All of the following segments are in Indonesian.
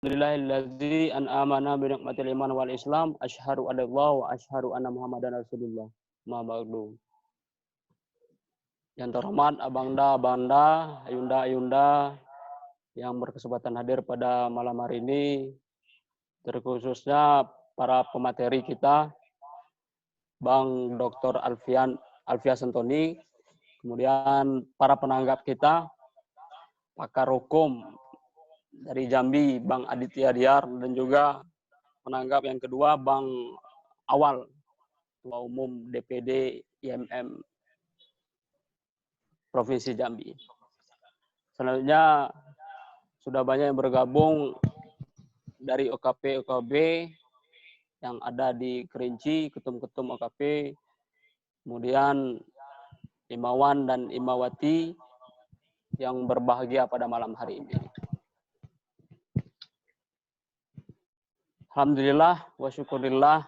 Alhamdulillahilladzi an'amana bi ni'matil iman wal islam, asyhadu an la ilaha illallah wa asyhadu anna muhammadan rasulullah. Ma ba'du. Yang terhormat abangda, abanda, ayunda, ayunda yang berkesempatan hadir pada malam hari ini, terkhususnya para pemateri kita, Bang Dr. Alfian Santoni, kemudian para penanggap kita, pakar hukum dari Jambi, Bang Aditya Diar, dan juga penanggap yang kedua, Bang Awal, Ketua Umum DPD IMM Provinsi Jambi. Selanjutnya sudah banyak yang bergabung dari OKP yang ada di Kerinci, ketum-ketum OKP, kemudian Imawan dan Imawati yang berbahagia pada malam hari ini. Alhamdulillah wa syukurillah,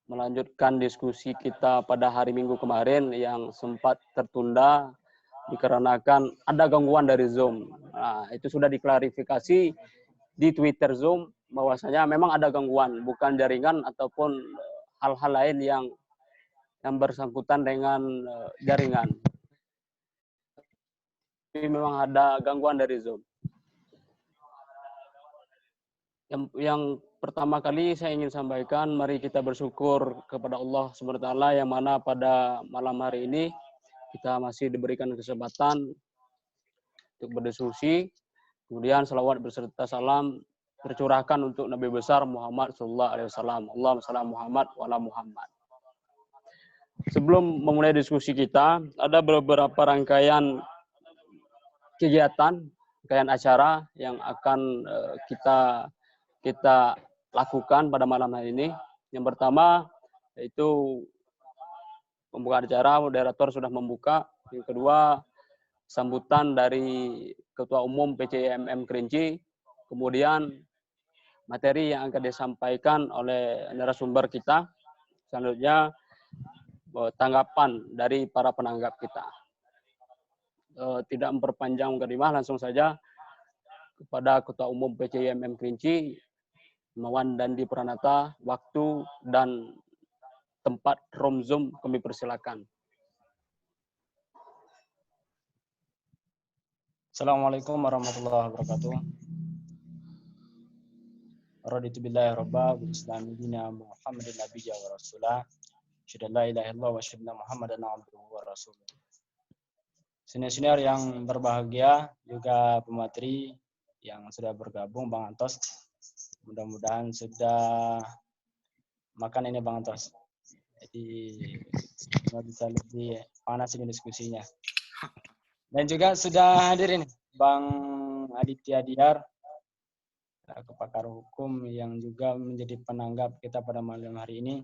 melanjutkan diskusi kita pada hari Minggu kemarin yang sempat tertunda dikarenakan ada gangguan dari Zoom. Nah, itu sudah diklarifikasi di Twitter Zoom bahwasanya memang ada gangguan, bukan jaringan ataupun hal-hal lain yang bersangkutan dengan jaringan. Tapi memang ada gangguan dari Zoom. Yang pertama kali saya ingin sampaikan, mari kita bersyukur kepada Allah SWT yang mana pada malam hari ini kita masih diberikan kesempatan untuk berdiskusi. Kemudian salawat beserta salam tercurahkan untuk Nabi besar Muhammad SAW. Allahumma shalli Muhammad wa ala Muhammad. Sebelum memulai diskusi kita, ada beberapa rangkaian kegiatan, rangkaian acara yang akan kita lakukan pada malam hari ini. Yang pertama yaitu pembukaan acara, moderator sudah membuka. Yang kedua, sambutan dari Ketua Umum PCIMM Kerinci. Kemudian materi yang akan disampaikan oleh narasumber kita. Selanjutnya tanggapan dari para penanggap kita. Tidak memperpanjang mukadimah, langsung saja kepada Ketua Umum PCIMM Kerinci, Imawan Dandi Pranata, waktu dan tempat room Zoom kami persilakan. Assalamualaikum warahmatullahi wabarakatuh. Raditu billahi rabba bil islami dina Muhammadin nabiyya wa rasulah. Asyhadu an la ilaha illallah wa asyhadu anna Muhammadan abduhu wa rasuluh. Senior-senior yang berbahagia, juga pemateri yang sudah bergabung, Bang Antos. Mudah-mudahan sudah makan ini Bang Antos. Jadi bisa lebih panas ini diskusinya. Dan juga sudah hadir ini Bang Aditya Diar, pakar hukum yang juga menjadi penanggap kita pada malam hari ini.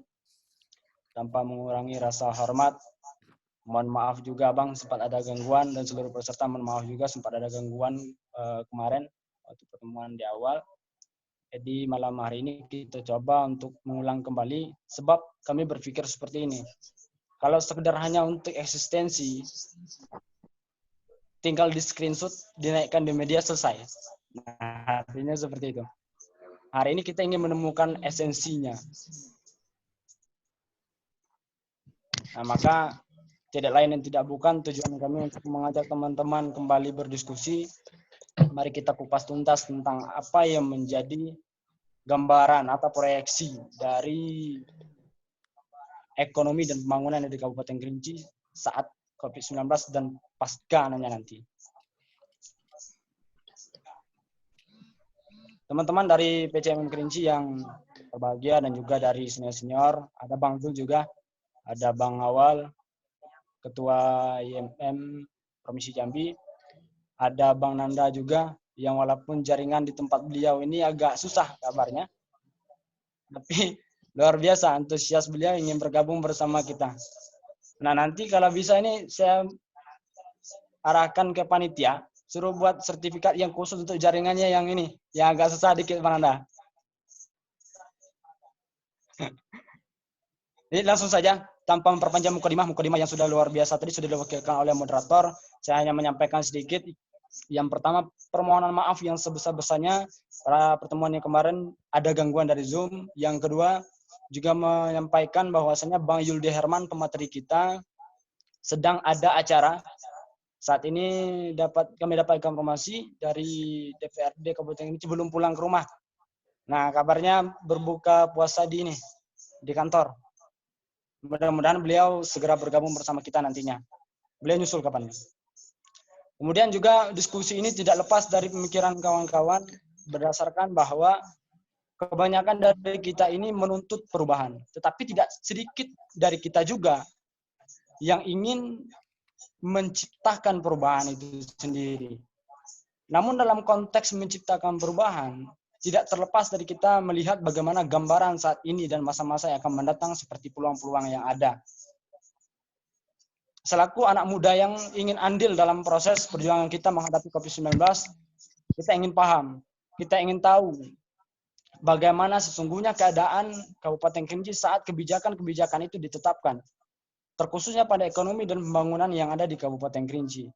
Tanpa mengurangi rasa hormat, mohon maaf juga Bang sempat ada gangguan, dan seluruh peserta mohon maaf juga sempat ada gangguan kemarin waktu pertemuan di awal. Jadi malam hari ini kita coba untuk mengulang kembali, sebab kami berpikir seperti ini. Kalau sekedar hanya untuk eksistensi, tinggal di screenshot, dinaikkan di media, selesai. Nah, artinya seperti itu. Hari ini kita ingin menemukan esensinya. Nah, maka tidak lain dan tidak bukan tujuan kami untuk mengajak teman-teman kembali berdiskusi. Mari kita kupas tuntas tentang apa yang menjadi gambaran atau proyeksi dari ekonomi dan pembangunan di Kabupaten Kerinci saat COVID-19 dan pasca nanti. Teman-teman dari PCIMM Kerinci yang berbahagia dan juga dari senior-senior, ada Bang Zul juga, ada Bang Awal, Ketua IMM Provinsi Jambi, ada Bang Nanda juga, yang walaupun jaringan di tempat beliau ini agak susah kabarnya, tapi luar biasa antusias beliau ingin bergabung bersama kita. Nah, nanti kalau bisa ini saya arahkan ke panitia, suruh buat sertifikat yang khusus untuk jaringannya yang ini, yang agak susah dikit Bang Nanda. Jadi langsung saja, tanpa memperpanjang mukadimah yang sudah luar biasa tadi sudah diwakilkan oleh moderator, saya hanya menyampaikan sedikit Yang pertama, permohonan maaf yang sebesar-besarnya pada pertemuan yang kemarin ada gangguan dari Zoom. Yang kedua, juga menyampaikan bahwasanya Bang Yuldi Herman, pemateri kita, sedang ada acara. Saat ini kami dapat informasi dari DPRD Kabupaten Kerinci belum pulang ke rumah. Nah, kabarnya berbuka puasa di kantor. Mudah-mudahan beliau segera bergabung bersama kita nantinya. Beliau nyusul kapannya. Kemudian juga diskusi ini tidak lepas dari pemikiran kawan-kawan berdasarkan bahwa kebanyakan dari kita ini menuntut perubahan. Tetapi tidak sedikit dari kita juga yang ingin menciptakan perubahan itu sendiri. Namun dalam konteks menciptakan perubahan, tidak terlepas dari kita melihat bagaimana gambaran saat ini dan masa-masa yang akan mendatang seperti peluang-peluang yang ada. Selaku anak muda yang ingin andil dalam proses perjuangan kita menghadapi COVID-19, kita ingin paham, kita ingin tahu bagaimana sesungguhnya keadaan Kabupaten Kerinci saat kebijakan-kebijakan itu ditetapkan, terkhususnya pada ekonomi dan pembangunan yang ada di Kabupaten Kerinci.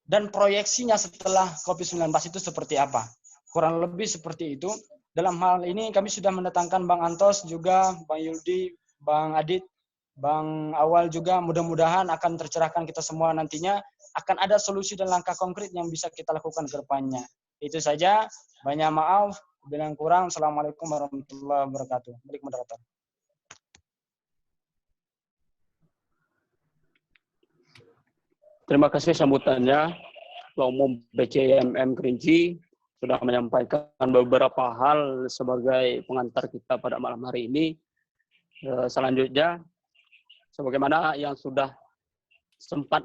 Dan proyeksinya setelah COVID-19 itu seperti apa. Kurang lebih seperti itu. Dalam hal ini kami sudah mendatangkan Bang Antos, juga Bang Yuldi, Bang Adit, Bang Awal juga. Mudah-mudahan akan tercerahkan kita semua nantinya. Akan ada solusi dan langkah konkret yang bisa kita lakukan ke depannya. Itu saja. Banyak maaf. Bila kurang, Assalamualaikum warahmatullahi wabarakatuh. Baik, moderator. Terima kasih sambutannya. Ketua Umum BCMM Kerinci sudah menyampaikan beberapa hal sebagai pengantar kita pada malam hari ini. Selanjutnya, sebagaimana yang sudah sempat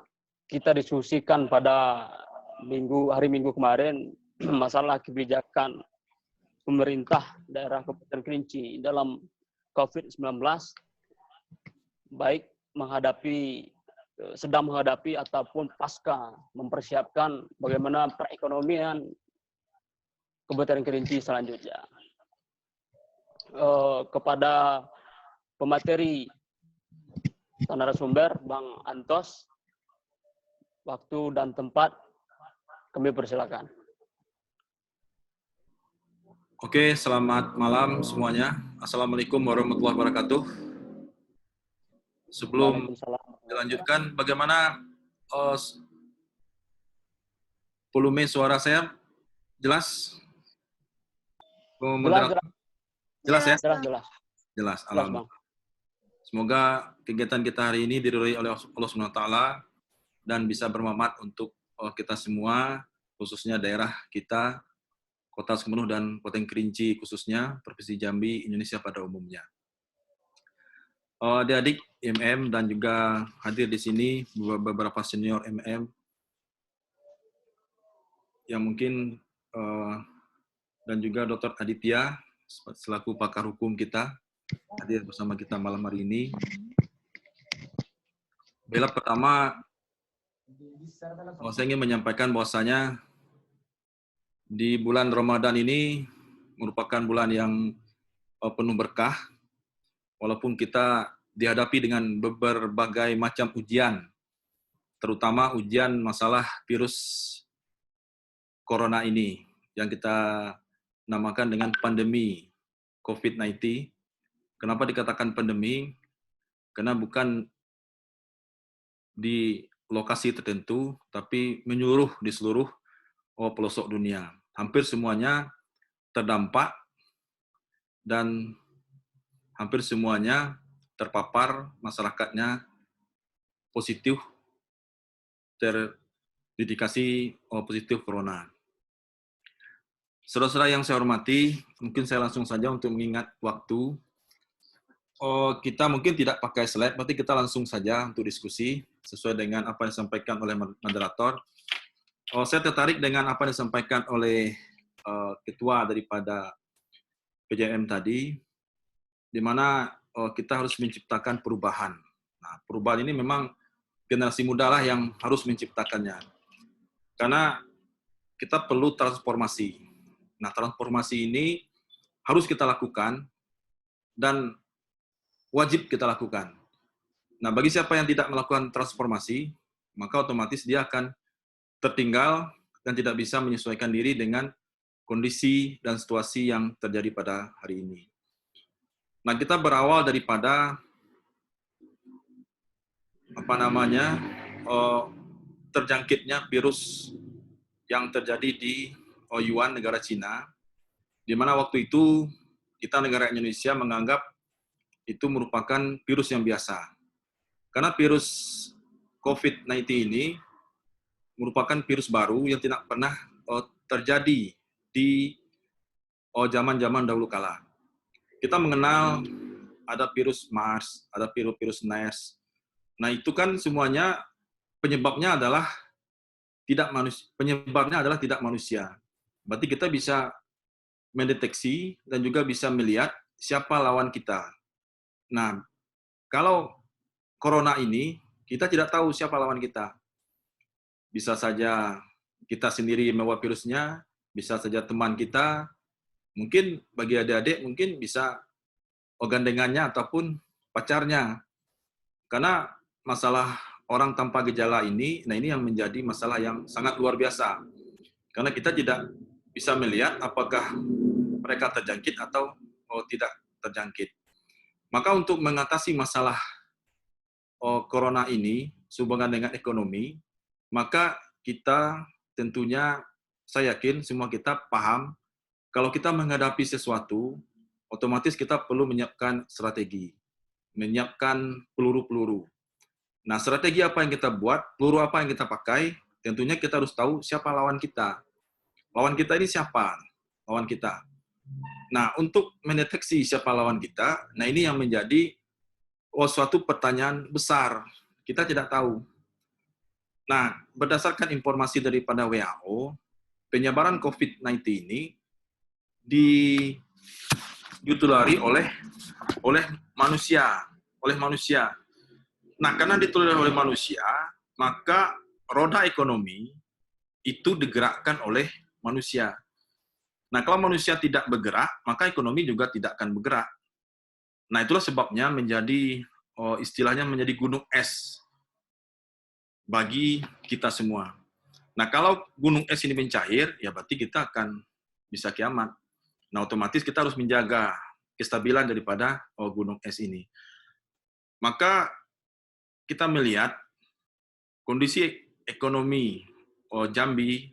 kita diskusikan pada hari Minggu kemarin, masalah kebijakan pemerintah daerah Kabupaten Kerinci dalam COVID-19, baik sedang menghadapi ataupun pasca mempersiapkan bagaimana perekonomian Kabupaten Kerinci selanjutnya. Kepada pemateri narasumber Bang Antos, waktu dan tempat kami persilakan. Oke, selamat malam semuanya. Assalamualaikum warahmatullahi wabarakatuh. Sebelum dilanjutkan, bagaimana volume suara saya jelas? Jelas ya? Jelas. Alhamdulillah. Semoga kegiatan kita hari ini diridhoi oleh Allah SWT dan bisa bermanfaat untuk kita semua, khususnya daerah kita, Kota Sumeneb dan Kabupaten Kerinci khususnya, Provinsi Jambi, Indonesia pada umumnya. Adik-adik MM dan juga hadir di sini beberapa senior MM yang mungkin dan juga Dr. Aditya selaku pakar hukum kita hadir bersama kita malam hari ini. Bela pertama, saya ingin menyampaikan bahwasanya di bulan Ramadan ini merupakan bulan yang penuh berkah, walaupun kita dihadapi dengan berbagai macam ujian, terutama ujian masalah virus corona ini yang kita namakan dengan pandemi COVID-19. Kenapa dikatakan pandemi? Karena bukan di lokasi tertentu, tapi menyeluruh di seluruh pelosok dunia. Hampir semuanya terdampak dan hampir semuanya terpapar, masyarakatnya positif, terindikasi positif corona. Saudara-saudara yang saya hormati, mungkin saya langsung saja untuk mengingat waktu. Kita mungkin tidak pakai slide, berarti kita langsung saja untuk diskusi sesuai dengan apa yang disampaikan oleh moderator. Saya tertarik dengan apa yang disampaikan oleh ketua daripada PJM tadi, di mana kita harus menciptakan perubahan. Nah, perubahan ini memang generasi muda lah yang harus menciptakannya. Karena kita perlu transformasi. Nah, transformasi ini harus kita lakukan dan wajib kita lakukan. Nah, bagi siapa yang tidak melakukan transformasi, maka otomatis dia akan tertinggal dan tidak bisa menyesuaikan diri dengan kondisi dan situasi yang terjadi pada hari ini. Nah, kita berawal daripada terjangkitnya virus yang terjadi di Yuan, negara Cina, di mana waktu itu kita negara Indonesia menganggap itu merupakan virus yang biasa. Karena virus COVID-19 ini merupakan virus baru yang tidak pernah terjadi di zaman-zaman dahulu kala. Kita mengenal ada virus MERS, ada virus MERS. Nah, itu kan semuanya penyebabnya adalah tidak manusia. Berarti kita bisa mendeteksi dan juga bisa melihat siapa lawan kita. Nah, kalau corona ini kita tidak tahu siapa lawan kita. Bisa saja kita sendiri membawa virusnya, bisa saja teman kita, mungkin bagi adik-adik mungkin bisa gandengannya ataupun pacarnya. Karena masalah orang tanpa gejala ini, nah ini yang menjadi masalah yang sangat luar biasa. Karena kita tidak bisa melihat apakah mereka terjangkit atau tidak terjangkit. Maka untuk mengatasi masalah corona ini sehubungan dengan ekonomi, maka kita tentunya, saya yakin semua kita paham, kalau kita menghadapi sesuatu, otomatis kita perlu menyiapkan strategi, menyiapkan peluru-peluru. Nah, strategi apa yang kita buat, peluru apa yang kita pakai, tentunya kita harus tahu siapa lawan kita. Lawan kita ini siapa? Lawan kita. Nah, untuk mendeteksi siapa lawan kita, nah ini yang menjadi suatu pertanyaan besar. Kita tidak tahu. Nah, berdasarkan informasi daripada WHO, penyebaran COVID-19 ini ditulari oleh manusia. Nah, karena ditulari oleh manusia, maka roda ekonomi itu digerakkan oleh manusia. Nah, kalau manusia tidak bergerak, maka ekonomi juga tidak akan bergerak. Nah, itulah sebabnya menjadi istilahnya menjadi gunung es bagi kita semua. Nah, kalau gunung es ini mencair, ya berarti kita akan bisa kiamat. Nah, otomatis kita harus menjaga kestabilan daripada gunung es ini. Maka kita melihat kondisi ekonomi Jambi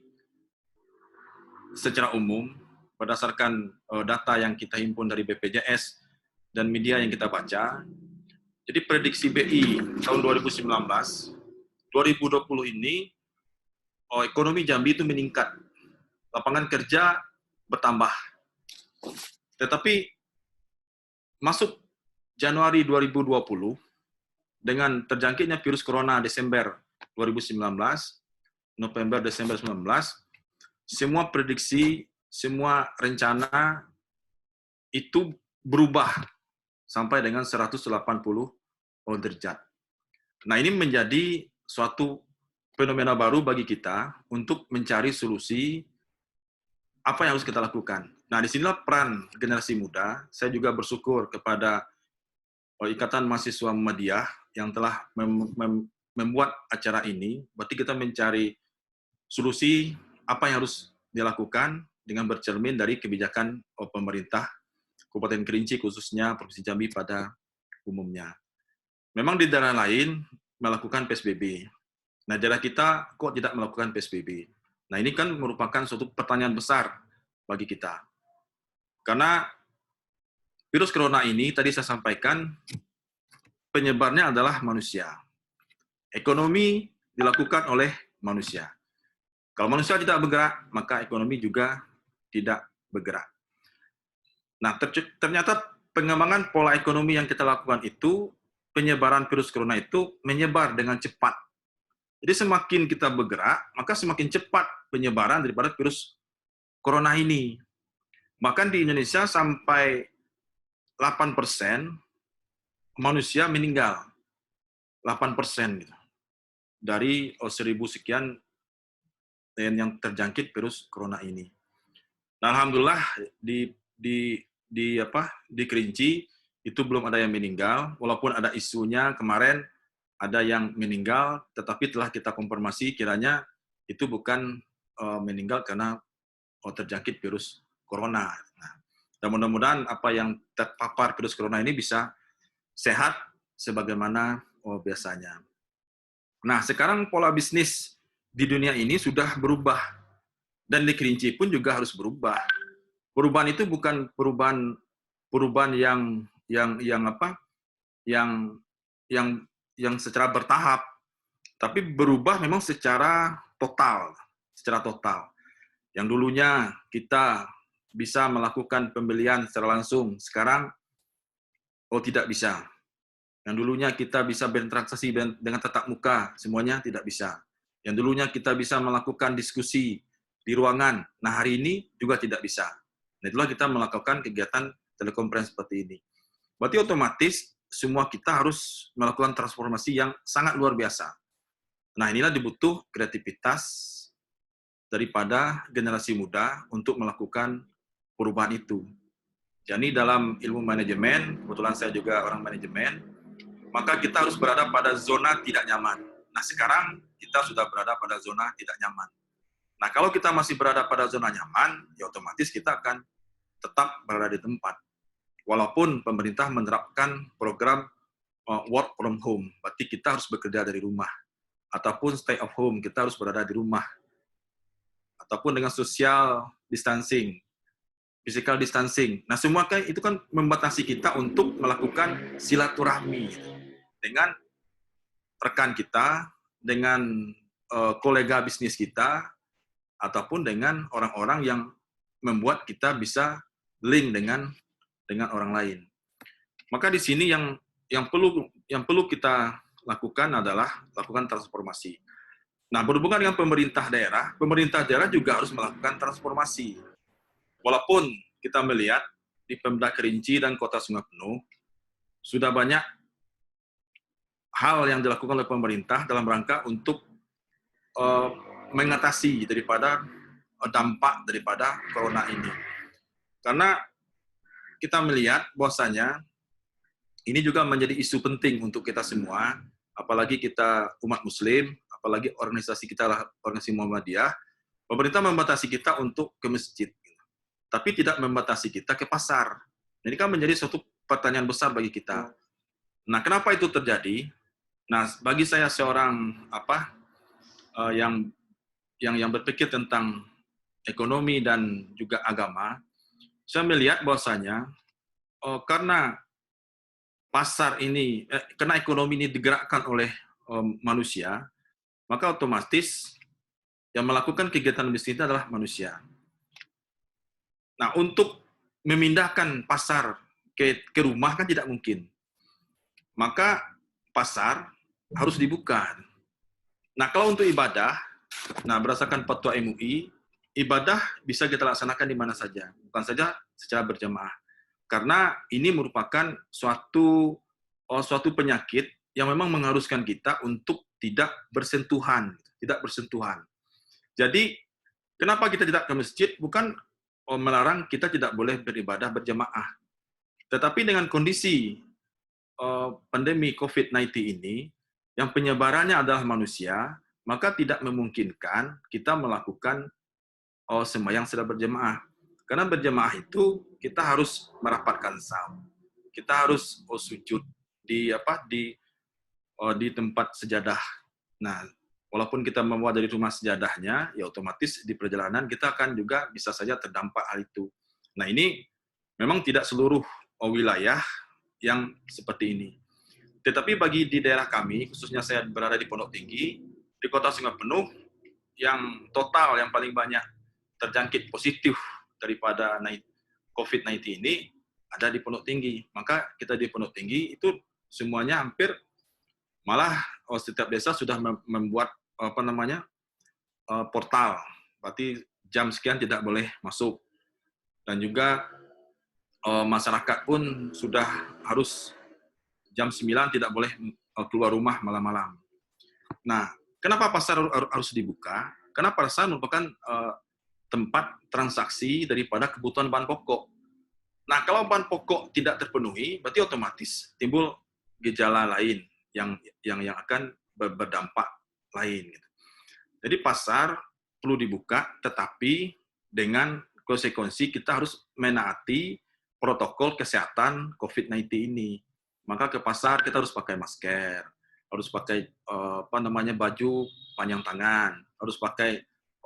secara umum, berdasarkan data yang kita himpun dari BPJS dan media yang kita baca, jadi prediksi BI tahun 2019, 2020 ini, ekonomi Jambi itu meningkat, lapangan kerja bertambah. Tetapi masuk Januari 2020, dengan terjangkitnya virus corona Desember 2019, November, Desember 2019, semua prediksi, semua rencana itu berubah sampai dengan 180 derajat. Nah, ini menjadi suatu fenomena baru bagi kita untuk mencari solusi apa yang harus kita lakukan. Nah, disinilah peran generasi muda. Saya juga bersyukur kepada Ikatan Mahasiswa Muhammadiyah yang telah membuat acara ini. Berarti kita mencari solusi apa yang harus dilakukan dengan bercermin dari kebijakan pemerintah Kabupaten Kerinci, khususnya Provinsi Jambi pada umumnya. Memang di daerah lain melakukan PSBB. Nah, daerah kita kok tidak melakukan PSBB? Nah, ini kan merupakan suatu pertanyaan besar bagi kita. Karena virus corona ini, tadi saya sampaikan, penyebarnya adalah manusia. Ekonomi dilakukan oleh manusia. Kalau manusia tidak bergerak, maka ekonomi juga tidak bergerak. Nah, ternyata pengembangan pola ekonomi yang kita lakukan itu, penyebaran virus corona itu menyebar dengan cepat. Jadi semakin kita bergerak, maka semakin cepat penyebaran daripada virus corona ini. Bahkan di Indonesia sampai 8% manusia meninggal. 8% gitu. Dari 1.000 sekian yang terjangkit virus corona ini. Nah, alhamdulillah di Kerinci itu belum ada yang meninggal, walaupun ada isunya kemarin ada yang meninggal, tetapi telah kita konfirmasi kiranya itu bukan meninggal karena terjangkit virus corona. Nah, dan mudah-mudahan apa yang terpapar virus corona ini bisa sehat sebagaimana biasanya. Nah, sekarang pola bisnis di dunia ini sudah berubah dan di Kerinci pun juga harus berubah. Perubahan itu bukan perubahan yang apa? Yang secara bertahap, tapi berubah memang secara total. Yang dulunya kita bisa melakukan pembelian secara langsung, sekarang tidak bisa. Yang dulunya kita bisa berinteraksi dengan tatap muka, semuanya tidak bisa. Yang dulunya kita bisa melakukan diskusi di ruangan, nah hari ini juga tidak bisa. Nah, itulah kita melakukan kegiatan telekonferensi seperti ini. Berarti otomatis semua kita harus melakukan transformasi yang sangat luar biasa. Nah, inilah dibutuh kreativitas daripada generasi muda untuk melakukan perubahan itu. Jadi dalam ilmu manajemen, kebetulan saya juga orang manajemen, maka kita harus berada pada zona tidak nyaman. Nah, sekarang kita sudah berada pada zona tidak nyaman. Nah, kalau kita masih berada pada zona nyaman, ya otomatis kita akan tetap berada di tempat. Walaupun pemerintah menerapkan program work from home, berarti kita harus bekerja dari rumah. Ataupun stay at home, kita harus berada di rumah. Ataupun dengan social distancing, physical distancing. Nah, semua kan itu kan membatasi kita untuk melakukan silaturahmi dengan rekan kita, dengan kolega bisnis kita, ataupun dengan orang-orang yang membuat kita bisa link dengan orang lain. Maka di sini yang perlu kita lakukan adalah lakukan transformasi. Nah, berhubungan dengan pemerintah daerah juga harus melakukan transformasi. Walaupun kita melihat di Pemda Kerinci dan Kota Sungai Penuh sudah banyak hal yang dilakukan oleh pemerintah dalam rangka untuk mengatasi daripada dampak daripada corona ini. Karena kita melihat bahwasanya ini juga menjadi isu penting untuk kita semua, apalagi kita umat muslim, apalagi organisasi kita organisasi Muhammadiyah, pemerintah membatasi kita untuk ke masjid, tapi tidak membatasi kita ke pasar. Ini kan menjadi suatu pertanyaan besar bagi kita. Nah, kenapa itu terjadi? Nah, bagi saya seorang yang berpikir tentang ekonomi dan juga agama, saya melihat bahwasanya karena pasar ini, karena ekonomi ini digerakkan oleh manusia, maka otomatis yang melakukan kegiatan bisnis itu adalah manusia. Nah, untuk memindahkan pasar ke rumah kan tidak mungkin. Maka pasar harus dibuka. Nah, kalau untuk ibadah, nah berdasarkan fatwa MUI, ibadah bisa kita laksanakan di mana saja, bukan saja secara berjamaah. Karena ini merupakan suatu penyakit yang memang mengharuskan kita untuk tidak bersentuhan. Jadi, kenapa kita tidak ke masjid? Bukan melarang kita tidak boleh beribadah berjamaah. Tetapi dengan kondisi pandemi COVID-19 ini, yang penyebarannya adalah manusia, maka tidak memungkinkan kita melakukan sembahyang secara berjamaah. Karena berjamaah itu kita harus merapatkan shaf, kita harus sujud di tempat sejadah. Nah, walaupun kita membawa dari rumah sejadahnya, ya otomatis di perjalanan kita akan juga bisa saja terdampak hal itu. Nah, ini memang tidak seluruh wilayah yang seperti ini. Tetapi bagi di daerah kami, khususnya saya berada di Pondok Tinggi, di Kota Sungai Penuh, yang total yang paling banyak terjangkit positif daripada COVID-19 ini ada di Pondok Tinggi. Maka kita di Pondok Tinggi itu semuanya hampir, malah setiap desa sudah membuat portal. Berarti jam sekian tidak boleh masuk. Dan juga masyarakat pun sudah harus jam 9 tidak boleh keluar rumah malam-malam. Nah, kenapa pasar harus dibuka? Karena pasar merupakan tempat transaksi daripada kebutuhan bahan pokok. Nah, kalau bahan pokok tidak terpenuhi, berarti otomatis timbul gejala lain yang akan berdampak lain. Jadi pasar perlu dibuka, tetapi dengan konsekuensi kita harus menaati protokol kesehatan COVID-19 ini. Maka ke pasar kita harus pakai masker, harus pakai baju panjang tangan, harus pakai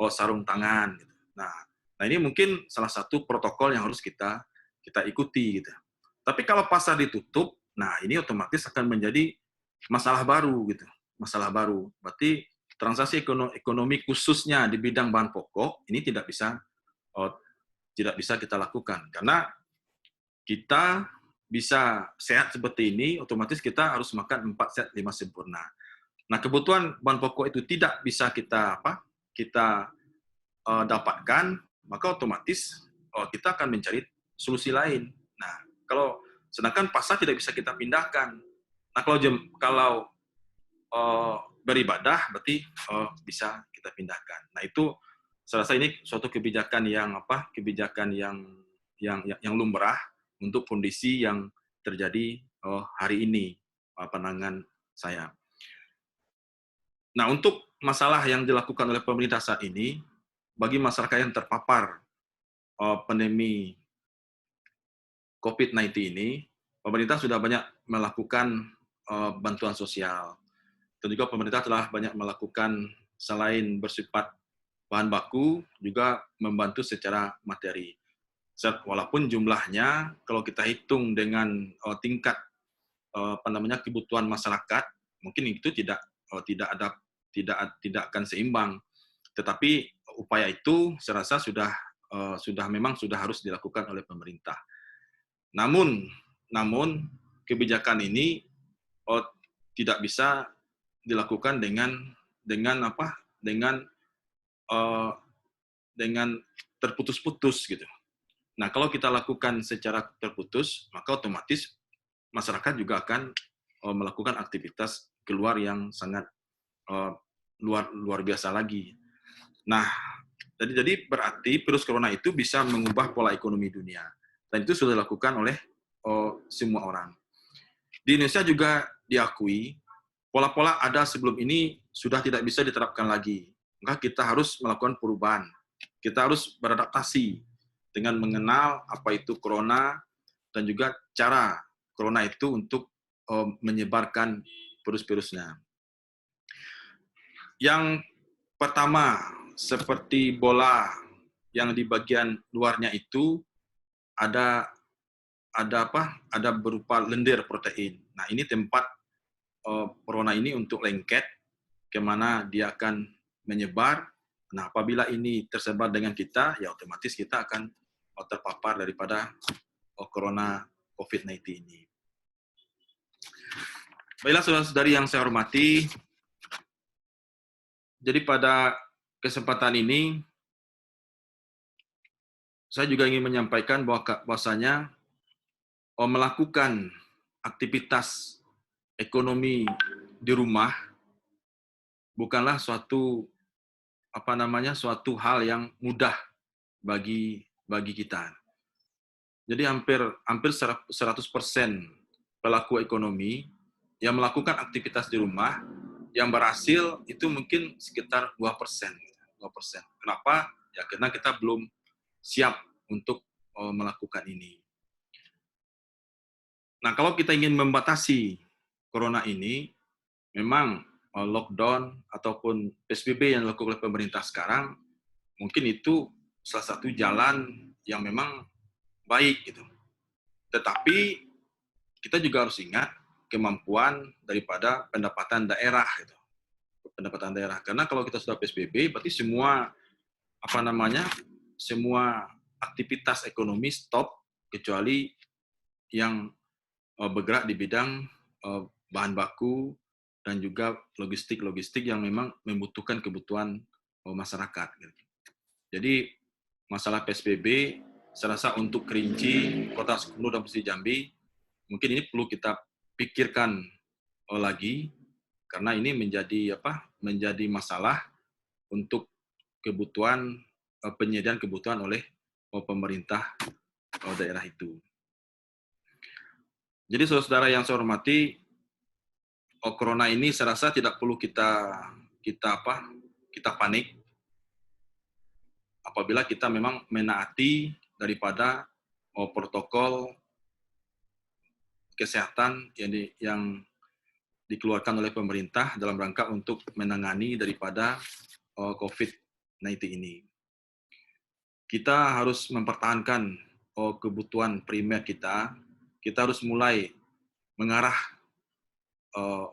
sarung tangan. Gitu. Nah ini mungkin salah satu protokol yang harus kita ikuti. Gitu. Tapi kalau pasar ditutup, nah ini otomatis akan menjadi masalah baru gitu. Masalah baru. Berarti transaksi ekonomi khususnya di bidang bahan pokok ini tidak bisa kita lakukan karena kita bisa sehat seperti ini, otomatis kita harus makan 4 sehat 5 sempurna. Nah, kebutuhan bahan pokok itu tidak bisa kita dapatkan, maka otomatis kita akan mencari solusi lain. Nah, sedangkan pasar tidak bisa kita pindahkan. Nah, kalau beribadah berarti bisa kita pindahkan. Nah, itu saya rasa ini suatu kebijakan yang lumrah untuk kondisi yang terjadi hari ini pandangan saya. Nah, untuk masalah yang dilakukan oleh pemerintah saat ini, bagi masyarakat yang terpapar pandemi COVID-19 ini, pemerintah sudah banyak melakukan bantuan sosial. Dan juga pemerintah telah banyak melakukan selain bersifat bahan baku, juga membantu secara materi. Walaupun jumlahnya, kalau kita hitung dengan tingkat kebutuhan masyarakat, mungkin itu tidak akan seimbang. Tetapi upaya itu saya rasa sudah harus dilakukan oleh pemerintah. Namun kebijakan ini tidak bisa dilakukan dengan terputus-putus gitu. Nah, kalau kita lakukan secara terputus, maka otomatis masyarakat juga akan melakukan aktivitas keluar yang sangat luar biasa lagi. Nah, jadi berarti virus corona itu bisa mengubah pola ekonomi dunia. Dan itu sudah dilakukan oleh semua orang. Di Indonesia juga diakui, pola-pola ada sebelum ini sudah tidak bisa diterapkan lagi. Maka kita harus melakukan perubahan. Kita harus beradaptasi dengan mengenal apa itu corona dan juga cara corona itu untuk menyebarkan virus-virusnya. Yang pertama, seperti bola yang di bagian luarnya itu ada berupa lendir protein. Nah, ini tempat corona ini untuk lengket kemana dia akan menyebar. Nah, apabila ini tersebar dengan kita, ya otomatis kita akan terpapar daripada corona COVID-19 ini. Baiklah saudara-saudari yang saya hormati, jadi pada kesempatan ini, saya juga ingin menyampaikan bahwasanya melakukan aktivitas ekonomi di rumah bukanlah suatu hal yang mudah bagi kita. Jadi hampir 100% pelaku ekonomi yang melakukan aktivitas di rumah yang berhasil itu mungkin sekitar 2%. Kenapa? Ya karena kita belum siap untuk melakukan ini. Nah, kalau kita ingin membatasi corona ini, memang lockdown ataupun PSBB yang dilakukan oleh pemerintah sekarang, mungkin itu salah satu jalan yang memang baik gitu. Tetapi kita juga harus ingat kemampuan daripada pendapatan daerah gitu. Pendapatan daerah. Karena kalau kita sudah PSBB, berarti semua aktivitas ekonomi stop kecuali yang bergerak di bidang bahan baku dan juga logistik yang memang membutuhkan kebutuhan masyarakat. Jadi masalah PSBB, saya rasa untuk Kerinci, Kota Sukabumi dan Provinsi Jambi, mungkin ini perlu kita pikirkan lagi karena ini menjadi masalah untuk penyediaan kebutuhan oleh pemerintah daerah itu. Jadi saudara-saudara yang saya hormati, corona ini saya rasa tidak perlu kita panik apabila kita memang menaati daripada protokol kesehatan yang dikeluarkan oleh pemerintah dalam rangka untuk menangani daripada COVID-19 ini. Kita harus mempertahankan kebutuhan primer kita. Kita harus mulai mengarah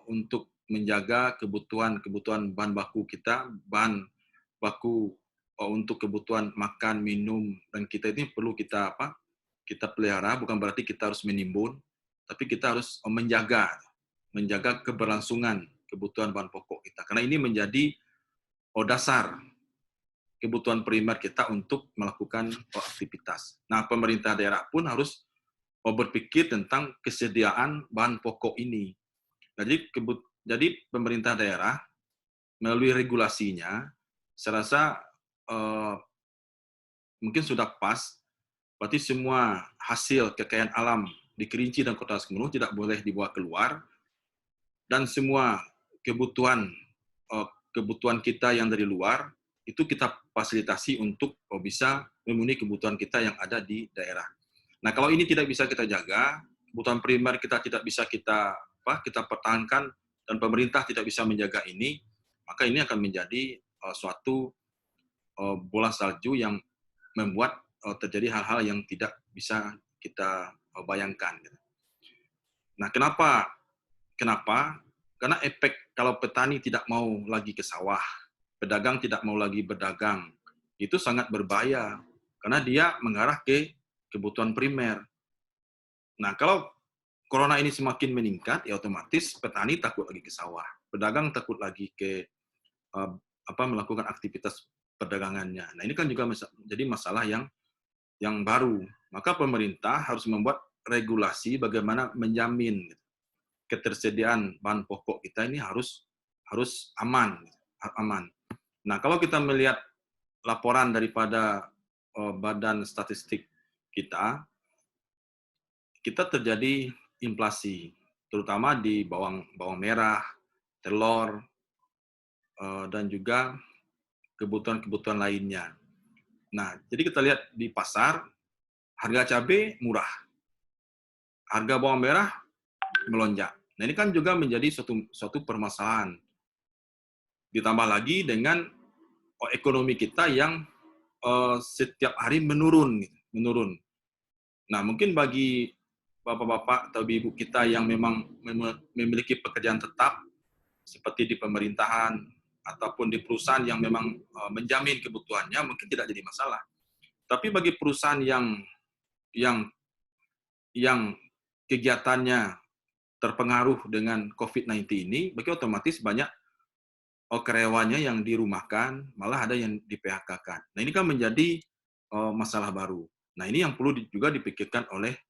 untuk menjaga kebutuhan bahan baku kita, bahan baku untuk kebutuhan makan, minum, dan kita ini perlu kita pelihara. Bukan berarti kita harus menimbun, tapi kita harus menjaga keberlangsungan kebutuhan bahan pokok kita. Karena ini menjadi dasar kebutuhan primer kita untuk melakukan aktivitas. Nah, pemerintah daerah pun harus berpikir tentang kesediaan bahan pokok ini. Jadi pemerintah daerah melalui regulasinya, saya rasa mungkin sudah pas, berarti semua hasil kekayaan alam di Kerinci dan Kota Semeru tidak boleh dibawa keluar, dan semua kebutuhan kita yang dari luar itu kita fasilitasi untuk bisa memenuhi kebutuhan kita yang ada di daerah. Nah, kalau ini tidak bisa kita jaga, kebutuhan primer kita tidak bisa kita pertahankan, dan pemerintah tidak bisa menjaga ini, maka ini akan menjadi suatu bola salju yang membuat terjadi hal-hal yang tidak bisa kita bayangkan. Nah, kenapa? Karena efek kalau petani tidak mau lagi ke sawah, pedagang tidak mau lagi berdagang, itu sangat berbahaya karena dia mengarah ke kebutuhan primer. Nah, kalau corona ini semakin meningkat, ya otomatis petani takut lagi ke sawah, pedagang takut lagi ke melakukan aktivitas perdagangannya. Nah, ini kan juga menjadi masalah yang baru. Maka pemerintah harus membuat regulasi bagaimana menjamin ketersediaan bahan pokok kita ini harus aman. Nah, kalau kita melihat laporan daripada Badan Statistik kita terjadi inflasi, terutama di bawang merah, telur, dan juga kebutuhan lainnya. Nah, jadi kita lihat di pasar, harga cabai murah, harga bawang merah melonjak. Nah, ini kan juga menjadi suatu permasalahan. Ditambah lagi dengan ekonomi kita yang setiap hari menurun. Nah, mungkin bagi bapak-bapak atau ibu kita yang memang memiliki pekerjaan tetap, seperti di pemerintahan ataupun di perusahaan yang memang menjamin kebutuhannya, mungkin tidak jadi masalah. Tapi bagi perusahaan yang kegiatannya terpengaruh dengan COVID-19 ini, bagi otomatis banyak karyawannya yang dirumahkan, malah ada yang di-PHK-kan. Nah, ini kan menjadi masalah baru. Nah, ini yang perlu juga dipikirkan oleh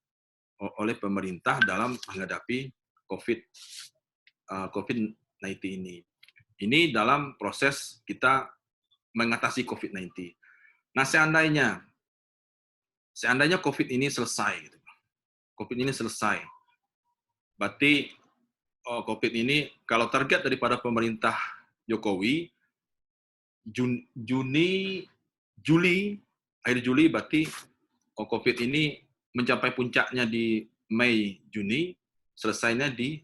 pemerintah dalam menghadapi COVID-19 ini. Ini dalam proses kita mengatasi COVID-19. Nah, seandainya COVID ini selesai, berarti COVID ini, kalau target daripada pemerintah Jokowi, akhir Juli, berarti COVID ini mencapai puncaknya di Mei, Juni, selesainya di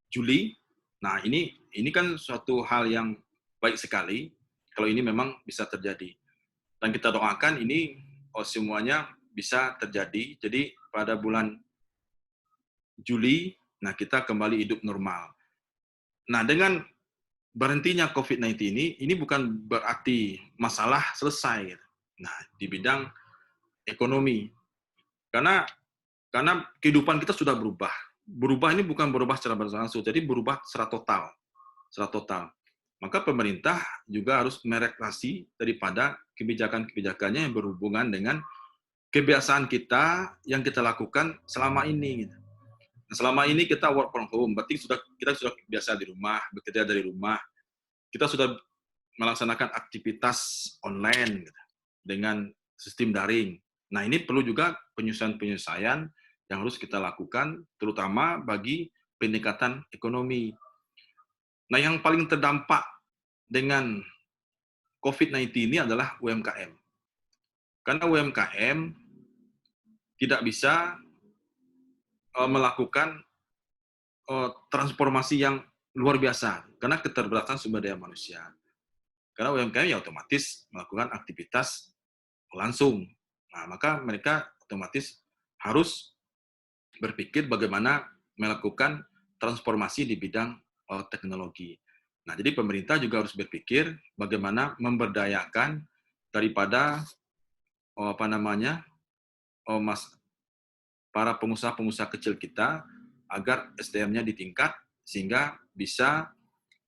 Juli. Nah, ini kan suatu hal yang baik sekali kalau ini memang bisa terjadi. Dan kita doakan ini semuanya bisa terjadi. Jadi pada bulan Juli, nah kita kembali hidup normal. Nah, dengan berhentinya COVID-19 ini bukan berarti masalah selesai. Nah, di bidang ekonomi. Karena kehidupan kita sudah berubah. Berubah ini bukan berubah secara langsung, jadi berubah secara total. Maka pemerintah juga harus mereaksi daripada kebijakan-kebijakannya yang berhubungan dengan kebiasaan kita yang kita lakukan selama ini. Nah, selama ini kita work from home, berarti kita sudah biasa di rumah, bekerja dari rumah. Kita sudah melaksanakan aktivitas online dengan sistem daring. Nah, ini perlu juga penyesuaian yang harus kita lakukan, terutama bagi peningkatan ekonomi. Nah, yang paling terdampak dengan COVID-19 ini adalah UMKM. Karena UMKM tidak bisa melakukan transformasi yang luar biasa karena keterbatasan sumber daya manusia. Karena UMKM ya otomatis melakukan aktivitas langsung. Nah, maka mereka otomatis harus berpikir bagaimana melakukan transformasi di bidang teknologi. Nah, jadi pemerintah juga harus berpikir bagaimana memberdayakan daripada para pengusaha-pengusaha kecil kita agar SDM-nya ditingkat sehingga bisa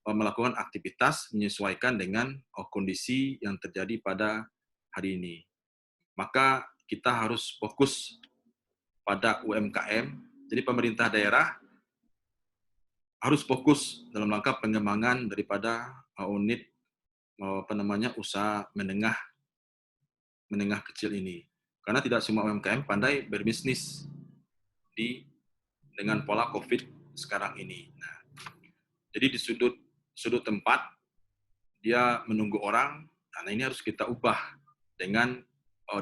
melakukan aktivitas menyesuaikan dengan kondisi yang terjadi pada hari ini. Maka kita harus fokus pada UMKM. Jadi pemerintah daerah harus fokus dalam langkah pengembangan daripada unit usaha menengah kecil ini. Karena tidak semua UMKM pandai berbisnis dengan pola COVID sekarang ini. Nah, jadi di sudut tempat dia menunggu orang, nah ini harus kita ubah dengan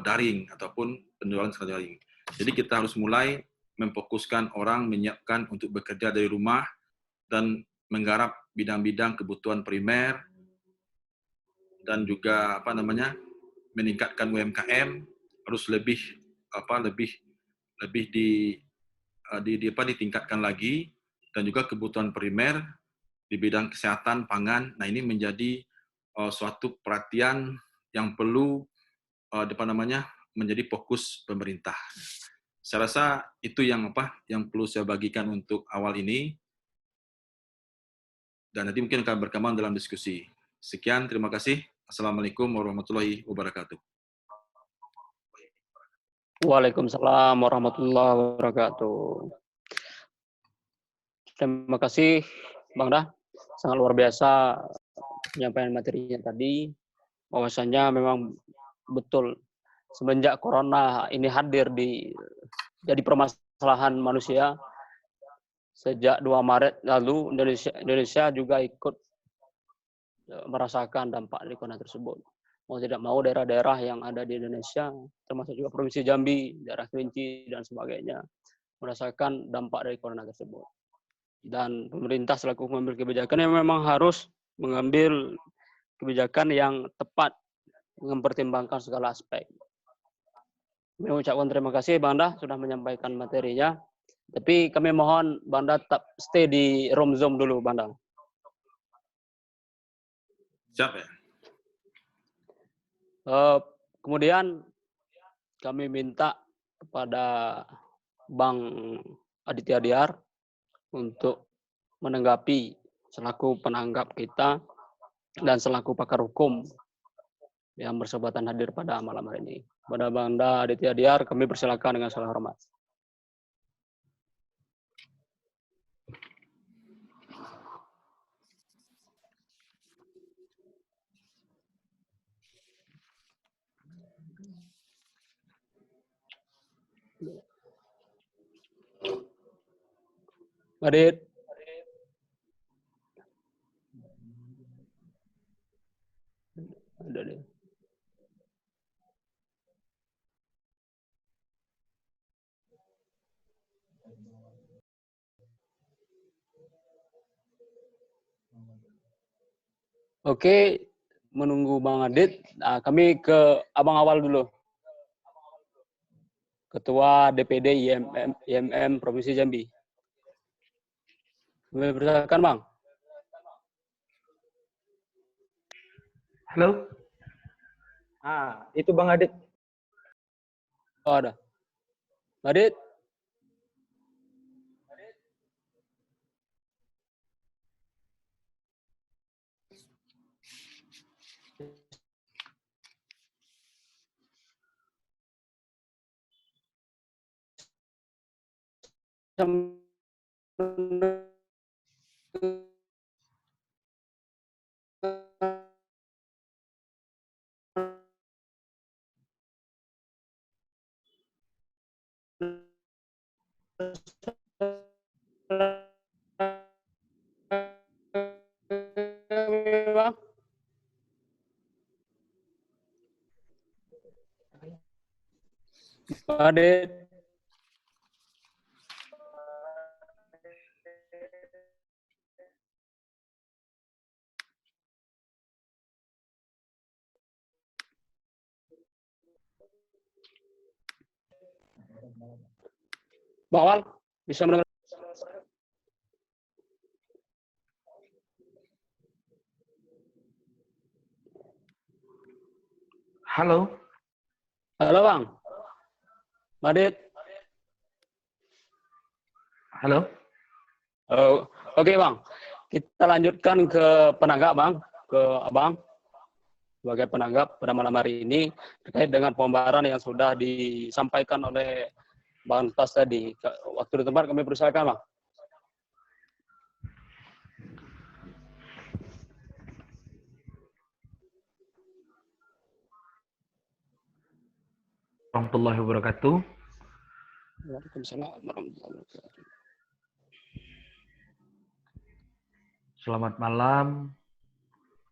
daring ataupun penjualan secara daring. Jadi kita harus mulai memfokuskan orang menyiapkan untuk bekerja dari rumah dan menggarap bidang-bidang kebutuhan primer dan juga meningkatkan UMKM harus lebih ditingkatkan lagi, dan juga kebutuhan primer di bidang kesehatan pangan. Nah, ini menjadi suatu perhatian yang perlu menjadi fokus pemerintah. Saya rasa itu yang perlu saya bagikan untuk awal ini, dan nanti mungkin akan berkembang dalam diskusi. Sekian, terima kasih. Assalamualaikum warahmatullahi wabarakatuh. Waalaikumsalam warahmatullahi wabarakatuh. Terima kasih Bang Dah, sangat luar biasa penyampaian materinya tadi. Bahwasanya memang betul semenjak corona ini hadir jadi permasalahan manusia sejak 2 Maret lalu, Indonesia juga ikut merasakan dampak dari corona tersebut. Mau tidak mau daerah-daerah yang ada di Indonesia, termasuk juga Provinsi Jambi, daerah Kerinci dan sebagainya, merasakan dampak dari corona tersebut. Dan pemerintah selaku mengambil kebijakan yang memang harus mengambil kebijakan yang tepat, mempertimbangkan segala aspek. Kami ucapkan terima kasih Bang Dah sudah menyampaikan materinya. Tapi kami mohon Bang Dah tetap stay di room Zoom dulu, Bang Dah. Siap ya? Kemudian kami minta kepada Bang Aditya Diar untuk menanggapi selaku penanggap kita dan selaku pakar hukum yang berkesempatan hadir pada malam hari ini. Kepada Bang Aditya Diar, kami persilakan dengan segala hormat. Adit. Ada deh. Oke, menunggu Bang Adit. Nah, kami ke Abang Awal dulu. Ketua DPD IMM Provinsi Jambi. Kami persilakan, Bang. Halo. Itu Bang Adit. Oh, ada. Adit. Adit. Bang Awal, bisa mendengar? Halo. Halo Bang. Adit. Halo. Oh, oke Bang. Kita lanjutkan ke penanggap Bang, ke Abang sebagai penanggap pada malam hari ini terkait dengan pembahasan yang sudah disampaikan oleh Bang Tas tadi. Waktu dan tempat kami persilakan Bang. Warahmatullahi wabarakatuh. Waalaikumsalam warahmatullahi wabarakatuh. Selamat malam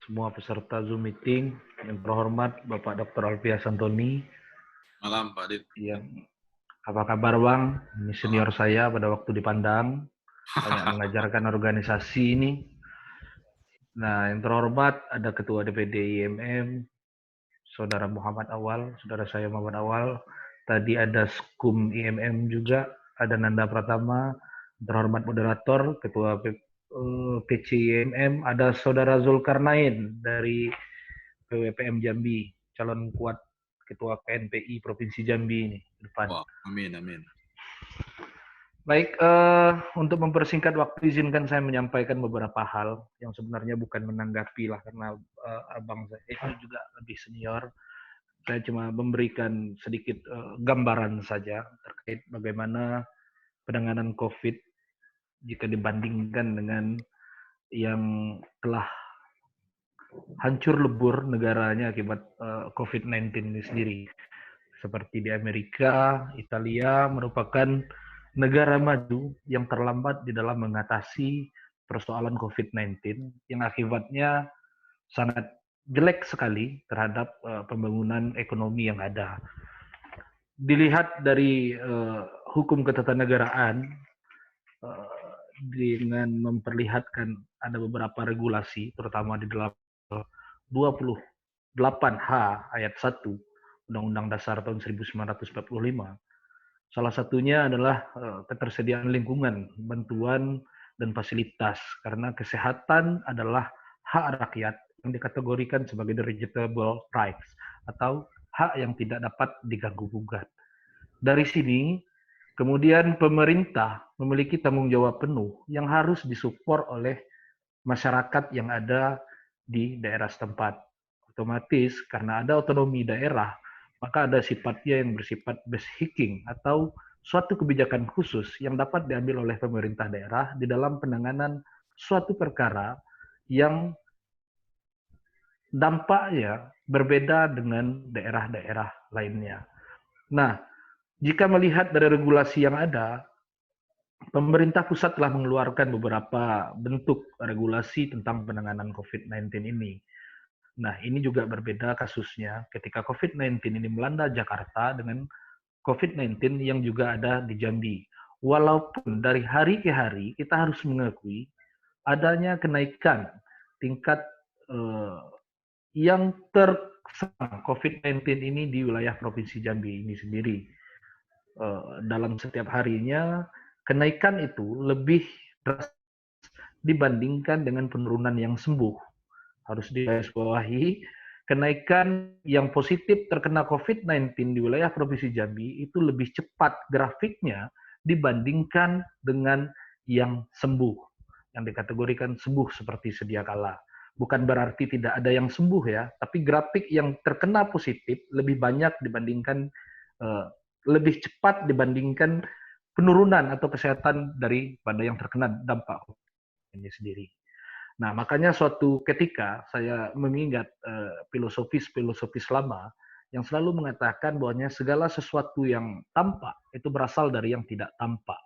semua peserta Zoom meeting. Yang terhormat Bapak Dr. Alfias Antoni. Malam Pak Adit. Yang apa kabar Bang? Ini senior saya pada waktu di Pandang. Banyak mengajarkan organisasi ini. Nah, yang terhormat ada Ketua DPD IMM, Saudara Muhammad Awal, Saudara saya Muhammad Awal. Tadi ada Skum IMM juga, ada Nanda Pratama, terhormat moderator, Ketua PC IMM, ada Saudara Zulkarnain dari PWPM Jambi, calon kuat Ketua KNPI Provinsi Jambi ini depan. Wah, amin, amin. Baik, untuk mempersingkat waktu, izinkan saya menyampaikan beberapa hal yang sebenarnya bukan menanggapi lah, karena abang saya itu juga lebih senior. Saya cuma memberikan sedikit gambaran saja terkait bagaimana penanganan COVID jika dibandingkan dengan yang telah hancur lebur negaranya akibat COVID-19 ini sendiri. Seperti di Amerika, Italia merupakan negara maju yang terlambat di dalam mengatasi persoalan COVID-19 yang akibatnya sangat jelek sekali terhadap pembangunan ekonomi yang ada. Dilihat dari hukum ketatanegaraan dengan memperlihatkan ada beberapa regulasi, terutama di dalam 28H ayat 1 Undang-Undang Dasar tahun 1945. Salah satunya adalah ketersediaan lingkungan, bantuan, dan fasilitas. Karena kesehatan adalah hak rakyat yang dikategorikan sebagai irreducible rights atau hak yang tidak dapat diganggu-gugat. Dari sini, kemudian pemerintah memiliki tanggung jawab penuh yang harus disupport oleh masyarakat yang ada di daerah setempat. Otomatis, karena ada otonomi daerah, maka ada sifatnya yang bersifat base-hicking atau suatu kebijakan khusus yang dapat diambil oleh pemerintah daerah di dalam penanganan suatu perkara yang dampaknya berbeda dengan daerah-daerah lainnya. Nah, jika melihat dari regulasi yang ada, pemerintah pusat telah mengeluarkan beberapa bentuk regulasi tentang penanganan COVID-19 ini. Nah, ini juga berbeda kasusnya ketika COVID-19 ini melanda Jakarta dengan COVID-19 yang juga ada di Jambi. Walaupun dari hari ke hari kita harus mengakui adanya kenaikan tingkat yang terserang COVID-19 ini di wilayah Provinsi Jambi ini sendiri. Dalam setiap harinya, kenaikan itu lebih drastis dibandingkan dengan penurunan yang sembuh. Harus digarisbawahi, kenaikan yang positif terkena COVID-19 di wilayah Provinsi Jambi itu lebih cepat grafiknya dibandingkan dengan yang sembuh, yang dikategorikan sembuh seperti sedia kala. Bukan berarti tidak ada yang sembuh ya, tapi grafik yang terkena positif lebih banyak dibandingkan, lebih cepat dibandingkan penurunan atau kesehatan daripada yang terkena dampak ini sendiri. Nah, makanya suatu ketika saya mengingat filosofis-filosofis lama yang selalu mengatakan bahwanya segala sesuatu yang tampak itu berasal dari yang tidak tampak.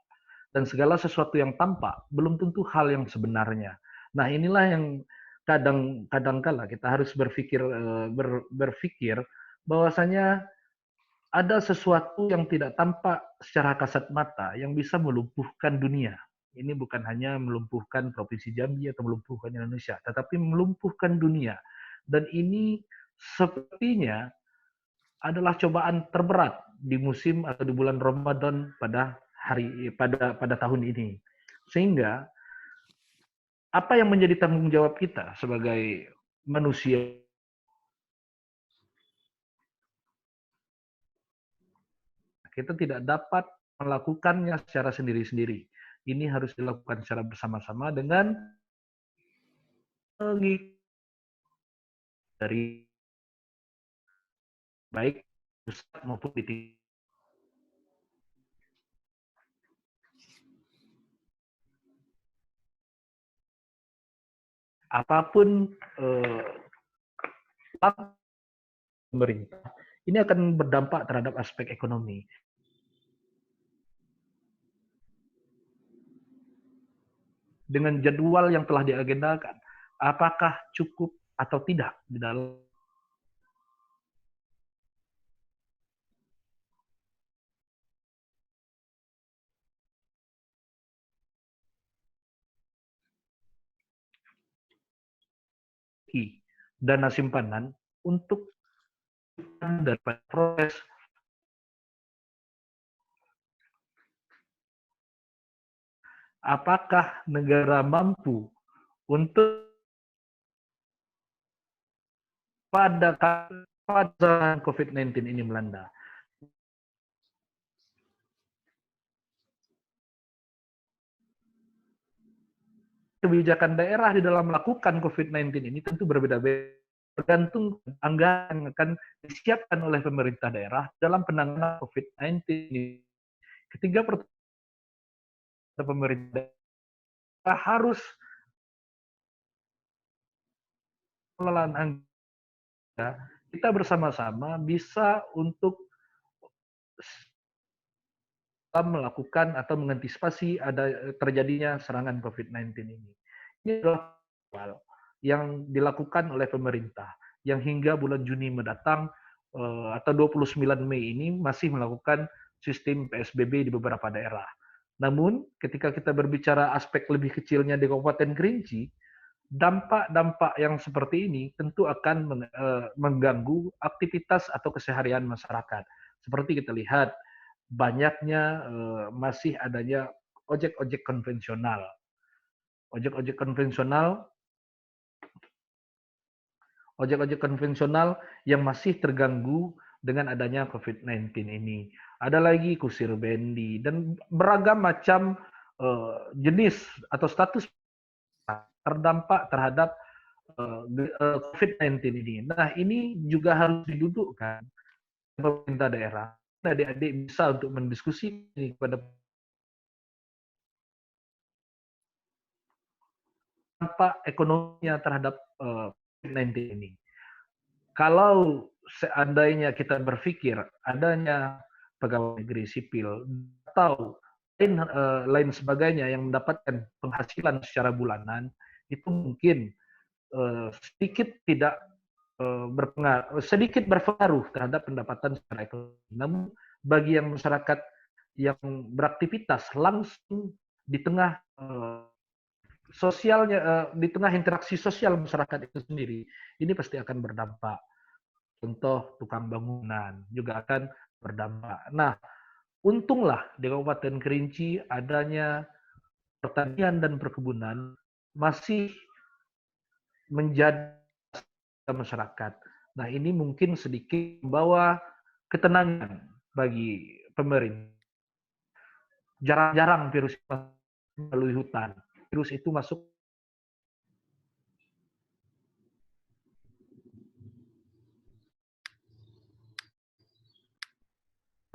Dan segala sesuatu yang tampak belum tentu hal yang sebenarnya. Nah, inilah yang kadang-kala kita harus berpikir bahwasanya ada sesuatu yang tidak tampak secara kasat mata yang bisa melumpuhkan dunia. Ini bukan hanya melumpuhkan Provinsi Jambi atau melumpuhkan Indonesia, tetapi melumpuhkan dunia. Dan ini sepertinya adalah cobaan terberat di musim atau di bulan Ramadan pada tahun ini. Sehingga apa yang menjadi tanggung jawab kita sebagai manusia? Kita tidak dapat melakukannya secara sendiri-sendiri. Ini harus dilakukan secara bersama-sama dengan dari baik pusat maupun di tingkat. Apapun pemerintah, ini akan berdampak terhadap aspek ekonomi. Dengan jadwal yang telah diagendakan, apakah cukup atau tidak di dalam dana simpanan untuk daripada proses apakah negara mampu untuk pada COVID-19 ini melanda. Kebijakan daerah di dalam melakukan COVID-19 ini tentu berbeda-beda, tergantung anggaran yang akan disiapkan oleh pemerintah daerah dalam penanganan COVID-19 ini. Ketiga, pemerintah harus pengelolaan anggaran kita bersama-sama bisa untuk melakukan atau mengantisipasi terjadinya serangan COVID-19 ini. Ini adalah hal yang dilakukan oleh pemerintah yang hingga bulan Juni mendatang atau 29 Mei ini masih melakukan sistem PSBB di beberapa daerah. Namun ketika kita berbicara aspek lebih kecilnya di Kabupaten Kerinci, dampak-dampak yang seperti ini tentu akan mengganggu aktivitas atau keseharian masyarakat. Seperti kita lihat, banyaknya masih adanya ojek-ojek konvensional. Ojek-ojek konvensional yang masih terganggu dengan adanya COVID-19 ini. Ada lagi kusir bendi dan beragam macam jenis atau status terdampak terhadap COVID-19 ini. Nah, ini juga harus didudukkan pemerintah daerah. Adik-adik bisa untuk mendiskusikan kepada dampak ekonominya terhadap COVID-19 ini. Kalau seandainya kita berpikir adanya pegawai negeri sipil atau lain sebagainya yang mendapatkan penghasilan secara bulanan, itu mungkin sedikit tidak sedikit berpengaruh terhadap pendapatan secara ekonomi. Namun bagi yang masyarakat yang beraktivitas langsung di tengah sosialnya, di tengah interaksi sosial masyarakat itu sendiri, ini pasti akan berdampak. Contoh tukang bangunan juga akan berdampak. Nah, untunglah di Kabupaten Kerinci adanya pertanian dan perkebunan masih menjadi masyarakat. Nah, ini mungkin sedikit membawa ketenangan bagi pemerintah. Jarang-jarang virus melalui hutan. Virus itu masuk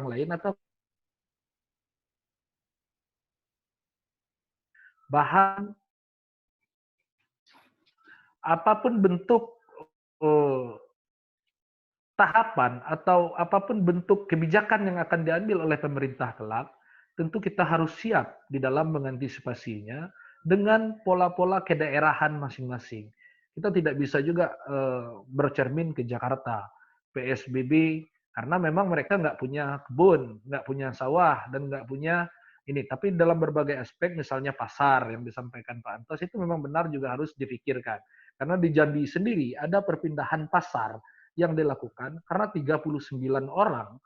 orang lain atau bahan apapun bentuk tahapan atau apapun bentuk kebijakan yang akan diambil oleh pemerintah kelak, tentu kita harus siap di dalam mengantisipasinya dengan pola-pola kedaerahan masing-masing. Kita tidak bisa juga bercermin ke Jakarta. PSBB Karena memang mereka nggak punya kebun, nggak punya sawah, dan nggak punya ini. Tapi dalam berbagai aspek, misalnya pasar yang disampaikan Pak Antos, itu memang benar juga harus dipikirkan. Karena di Jambi sendiri ada perpindahan pasar yang dilakukan karena 39 orang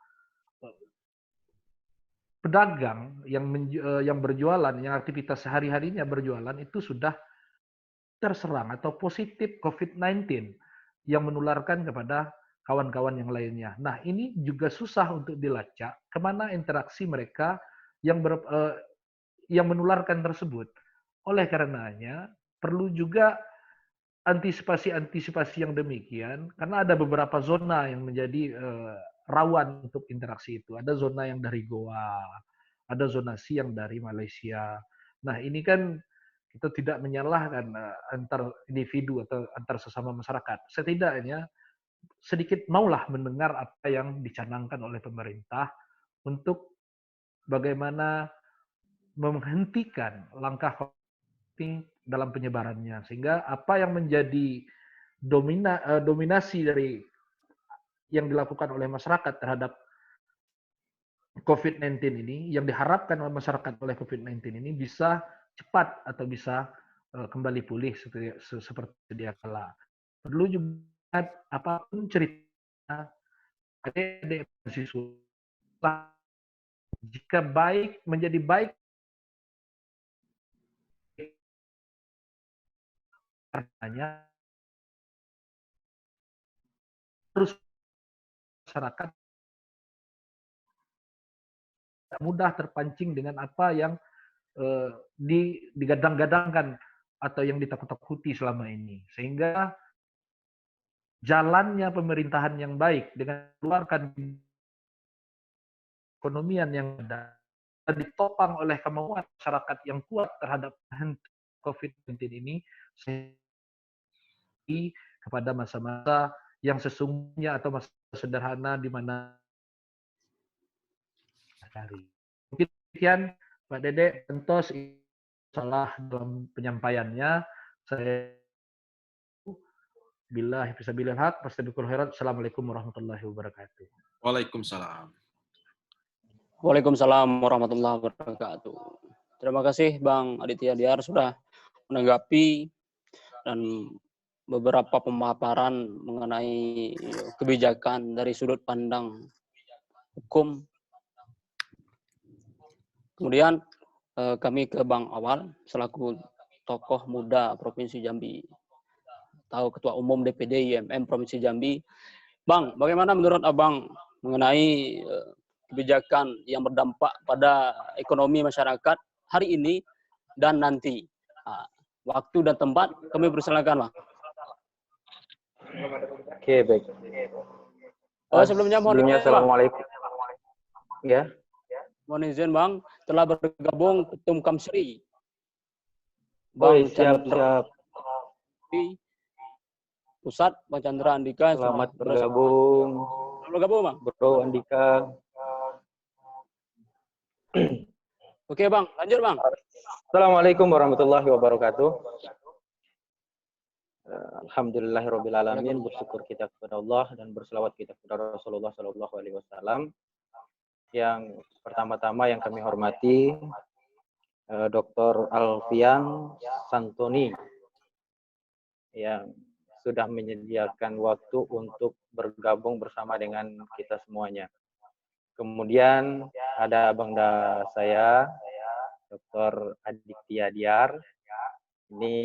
pedagang yang berjualan, yang aktivitas sehari-harinya berjualan itu sudah terserang atau positif COVID-19 yang menularkan kepada kawan-kawan yang lainnya. Nah, ini juga susah untuk dilacak kemana interaksi mereka yang menularkan tersebut. Oleh karenanya, perlu juga antisipasi yang demikian, karena ada beberapa zona yang menjadi rawan untuk interaksi itu. Ada zona yang dari Goa, ada zonasi yang dari Malaysia. Nah, ini kan kita tidak menyalahkan antar individu atau antar sesama masyarakat. Setidaknya sedikit maulah mendengar apa yang dicanangkan oleh pemerintah untuk bagaimana menghentikan langkah COVID dalam penyebarannya, sehingga apa yang menjadi dominasi dari yang dilakukan oleh masyarakat terhadap COVID-19 ini, yang diharapkan oleh masyarakat oleh COVID-19 ini bisa cepat atau bisa kembali pulih seperti sedia kala. Perlu juga apapun cerita adik-adik mahasiswa, jika baik menjadi baik karenanya harus masyarakat mudah terpancing dengan apa yang digadang-gadangkan atau yang ditakut-takuti selama ini, sehingga jalannya pemerintahan yang baik dengan mengeluarkan ekonomian yang ada dan ditopang oleh kemauan masyarakat yang kuat terhadap COVID-19 ini kepada masa-masa yang sesungguhnya atau masa sederhana di mana hari. Mungkin demikian Pak Dede, Antos salah dalam penyampaiannya. Saya billahi fisabilil haq, fastabiqul khairat. Assalamualaikum warahmatullahi wabarakatuh. Waalaikumsalam. Waalaikumsalam warahmatullahi wabarakatuh. Terima kasih Bang Aditya Diar sudah menanggapi dan beberapa pemaparan mengenai kebijakan dari sudut pandang hukum. Kemudian kami ke Bang Awal selaku tokoh muda Provinsi Jambi atau Ketua Umum DPD IMM Provinsi Jambi. Bang, bagaimana menurut Abang mengenai kebijakan yang berdampak pada ekonomi masyarakat hari ini dan nanti? Waktu dan tempat kami persilakan, Bang. Oke, baik. Sebelumnya mohon izin, Assalamualaikum. Ya. Mohon izin, Bang, telah bergabung Ketum Kamsri. Bang siap. Pusat, Bang Chandra Andika. Selamat bergabung. Selamat bergabung, Bang. Bro Andika. Oke, Bang. Lanjut, Bang. Assalamualaikum warahmatullahi wabarakatuh. Alhamdulillahirrabbilalamin. Bersyukur kita kepada Allah dan berselawat kita kepada Rasulullah SAW. Yang pertama-tama yang kami hormati Dr. Alfian Santoni yang sudah menyediakan waktu untuk bergabung bersama dengan kita semuanya. Kemudian ada bangda saya, Dr. Aditya Diar. Ini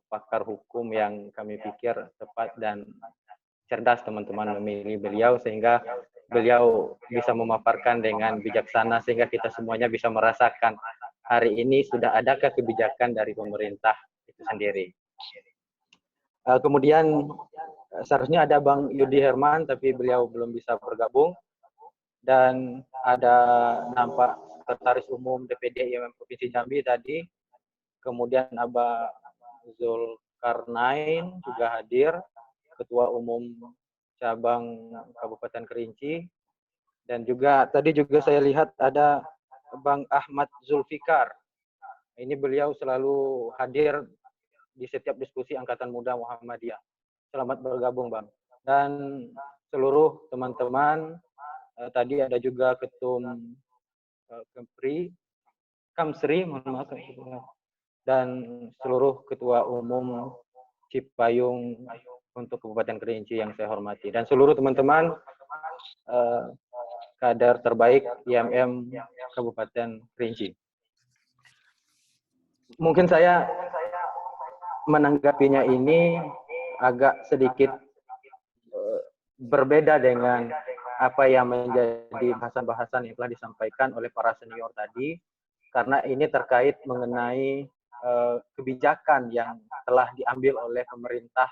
pakar hukum yang kami pikir tepat dan cerdas teman-teman memilih beliau, sehingga beliau bisa memaparkan dengan bijaksana sehingga kita semuanya bisa merasakan hari ini sudah adakah kebijakan dari pemerintah itu sendiri. Kemudian seharusnya ada Bang Yudi Herman, tapi beliau belum bisa bergabung. Dan ada nampak Sekretaris Umum DPD IMM Provinsi Jambi tadi. Kemudian Abah Zulkarnain juga hadir, Ketua Umum Cabang Kabupaten Kerinci. Dan juga tadi juga saya lihat ada Bang Ahmad Zulfikar. Ini beliau selalu hadir di setiap diskusi Angkatan Muda Muhammadiyah. Selamat bergabung, Bang. Dan seluruh teman-teman, tadi ada juga Ketum Kamsri, mohon maaf, dan seluruh Ketua Umum Cipayung untuk Kabupaten Kerinci yang saya hormati, dan seluruh teman-teman kader terbaik IMM Kabupaten Kerinci. Mungkin saya menanggapinya ini agak sedikit berbeda dengan apa yang menjadi bahasan-bahasan yang telah disampaikan oleh para senior tadi, karena ini terkait mengenai kebijakan yang telah diambil oleh pemerintah,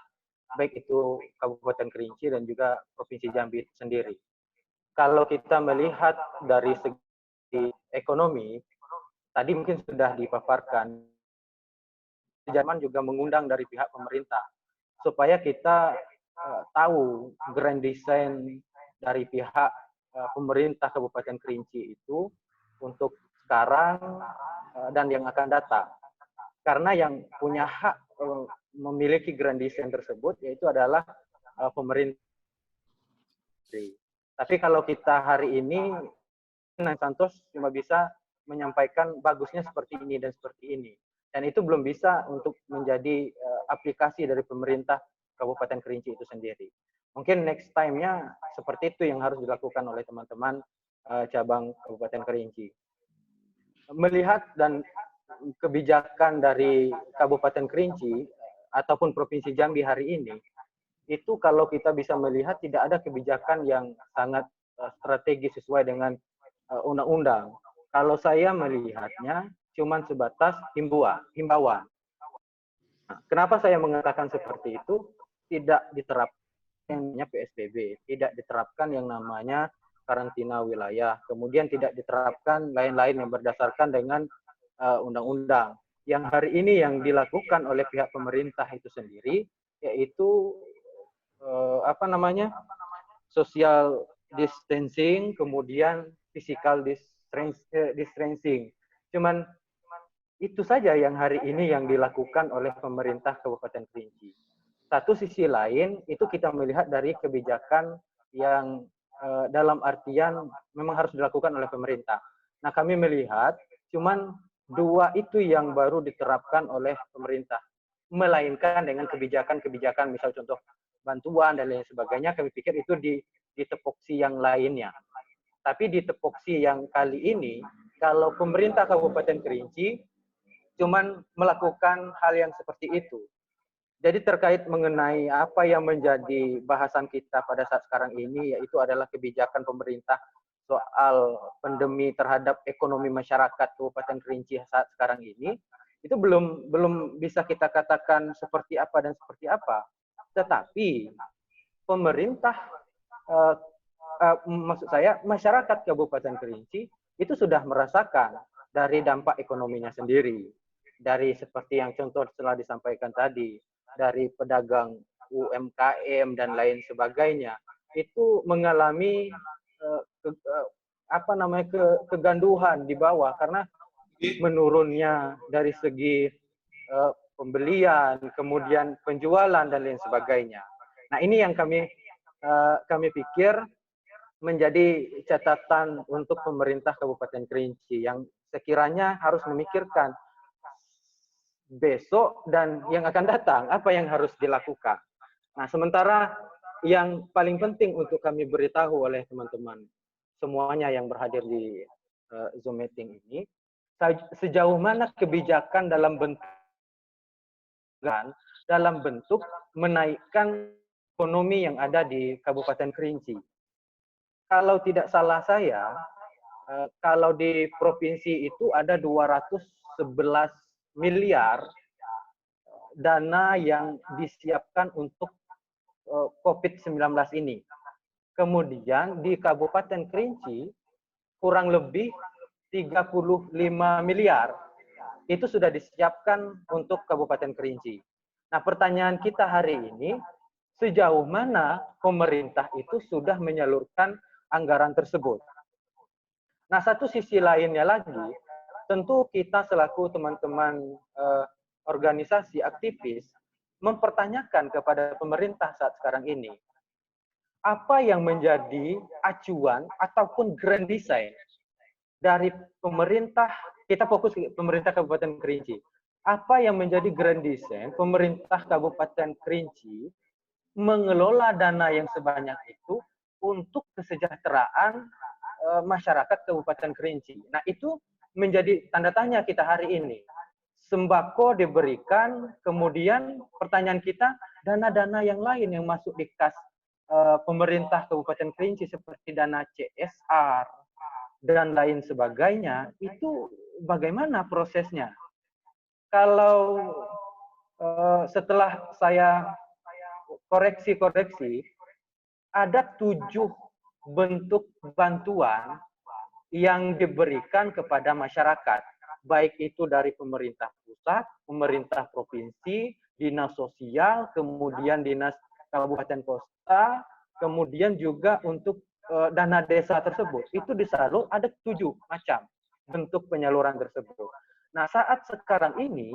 baik itu Kabupaten Kerinci dan juga Provinsi Jambi itu sendiri. Kalau kita melihat dari segi ekonomi, tadi mungkin sudah dipaparkan, Jerman juga mengundang dari pihak pemerintah supaya kita tahu grand design dari pihak pemerintah Kabupaten Kerinci itu untuk sekarang dan yang akan datang. Karena yang punya hak memiliki grand design tersebut yaitu adalah pemerintah. Tapi kalau kita hari ini, Santos cuma bisa menyampaikan bagusnya seperti ini dan seperti ini. Dan itu belum bisa untuk menjadi aplikasi dari pemerintah Kabupaten Kerinci itu sendiri. Mungkin next time-nya seperti itu yang harus dilakukan oleh teman-teman cabang Kabupaten Kerinci. Melihat dan kebijakan dari Kabupaten Kerinci ataupun Provinsi Jambi hari ini, itu kalau kita bisa melihat tidak ada kebijakan yang sangat strategis sesuai dengan undang-undang. Kalau saya melihatnya cuma sebatas himbauan. Nah, kenapa saya mengatakan seperti itu? Tidak diterapkan yang namanya PSBB, tidak diterapkan yang namanya karantina wilayah, kemudian tidak diterapkan lain-lain yang berdasarkan dengan undang-undang. Yang hari ini yang dilakukan oleh pihak pemerintah itu sendiri, yaitu social distancing, kemudian physical distancing. Cuman itu saja yang hari ini yang dilakukan oleh pemerintah Kabupaten Kerinci. Satu sisi lain, itu kita melihat dari kebijakan yang dalam artian memang harus dilakukan oleh pemerintah. Nah, kami melihat cuman dua itu yang baru diterapkan oleh pemerintah. Melainkan dengan kebijakan-kebijakan, misal contoh bantuan dan lain sebagainya, kami pikir itu di tepoksi yang lainnya. Tapi di tepoksi yang kali ini, kalau pemerintah Kabupaten Kerinci cuman melakukan hal yang seperti itu. Jadi terkait mengenai apa yang menjadi bahasan kita pada saat sekarang ini, yaitu adalah kebijakan pemerintah soal pandemi terhadap ekonomi masyarakat Kabupaten Kerinci saat sekarang ini, itu belum bisa kita katakan seperti apa dan seperti apa. Tetapi pemerintah, maksud saya masyarakat Kabupaten Kerinci itu sudah merasakan dari dampak ekonominya sendiri. Dari seperti yang contoh telah disampaikan tadi, dari pedagang UMKM dan lain sebagainya, itu mengalami keganduhan di bawah karena menurunnya dari segi pembelian, kemudian penjualan dan lain sebagainya. Nah, ini yang kami pikir menjadi catatan untuk pemerintah Kabupaten Kerinci yang sekiranya harus memikirkan besok dan yang akan datang apa yang harus dilakukan. Nah, sementara yang paling penting untuk kami beritahu oleh teman-teman semuanya yang berhadir di Zoom meeting ini, sejauh mana kebijakan dalam bentuk menaikkan ekonomi yang ada di Kabupaten Kerinci. Kalau tidak salah saya, kalau di provinsi itu ada 211 miliar dana yang disiapkan untuk COVID-19 ini. Kemudian di Kabupaten Kerinci kurang lebih 35 miliar itu sudah disiapkan untuk Kabupaten Kerinci. Nah, pertanyaan kita hari ini, sejauh mana pemerintah itu sudah menyalurkan anggaran tersebut? Nah, satu sisi lainnya lagi, tentu kita selaku teman-teman organisasi aktivis mempertanyakan kepada pemerintah saat sekarang ini, apa yang menjadi acuan ataupun grand design dari pemerintah, kita fokus ke pemerintah Kabupaten Kerinci. Apa yang menjadi grand design pemerintah Kabupaten Kerinci mengelola dana yang sebanyak itu untuk kesejahteraan masyarakat Kabupaten Kerinci. Nah, itu menjadi tanda tanya kita hari ini. Sembako diberikan, kemudian pertanyaan kita, dana-dana yang lain yang masuk di kas pemerintah Kabupaten Kerinci seperti dana CSR dan lain sebagainya, itu bagaimana prosesnya? Kalau setelah saya koreksi-koreksi, ada 7 bentuk bantuan yang diberikan kepada masyarakat, baik itu dari pemerintah pusat, pemerintah provinsi, dinas sosial, kemudian dinas kabupaten kota, kemudian juga untuk dana desa tersebut. Itu disalur ada 7 macam bentuk penyaluran tersebut. Nah, saat sekarang ini,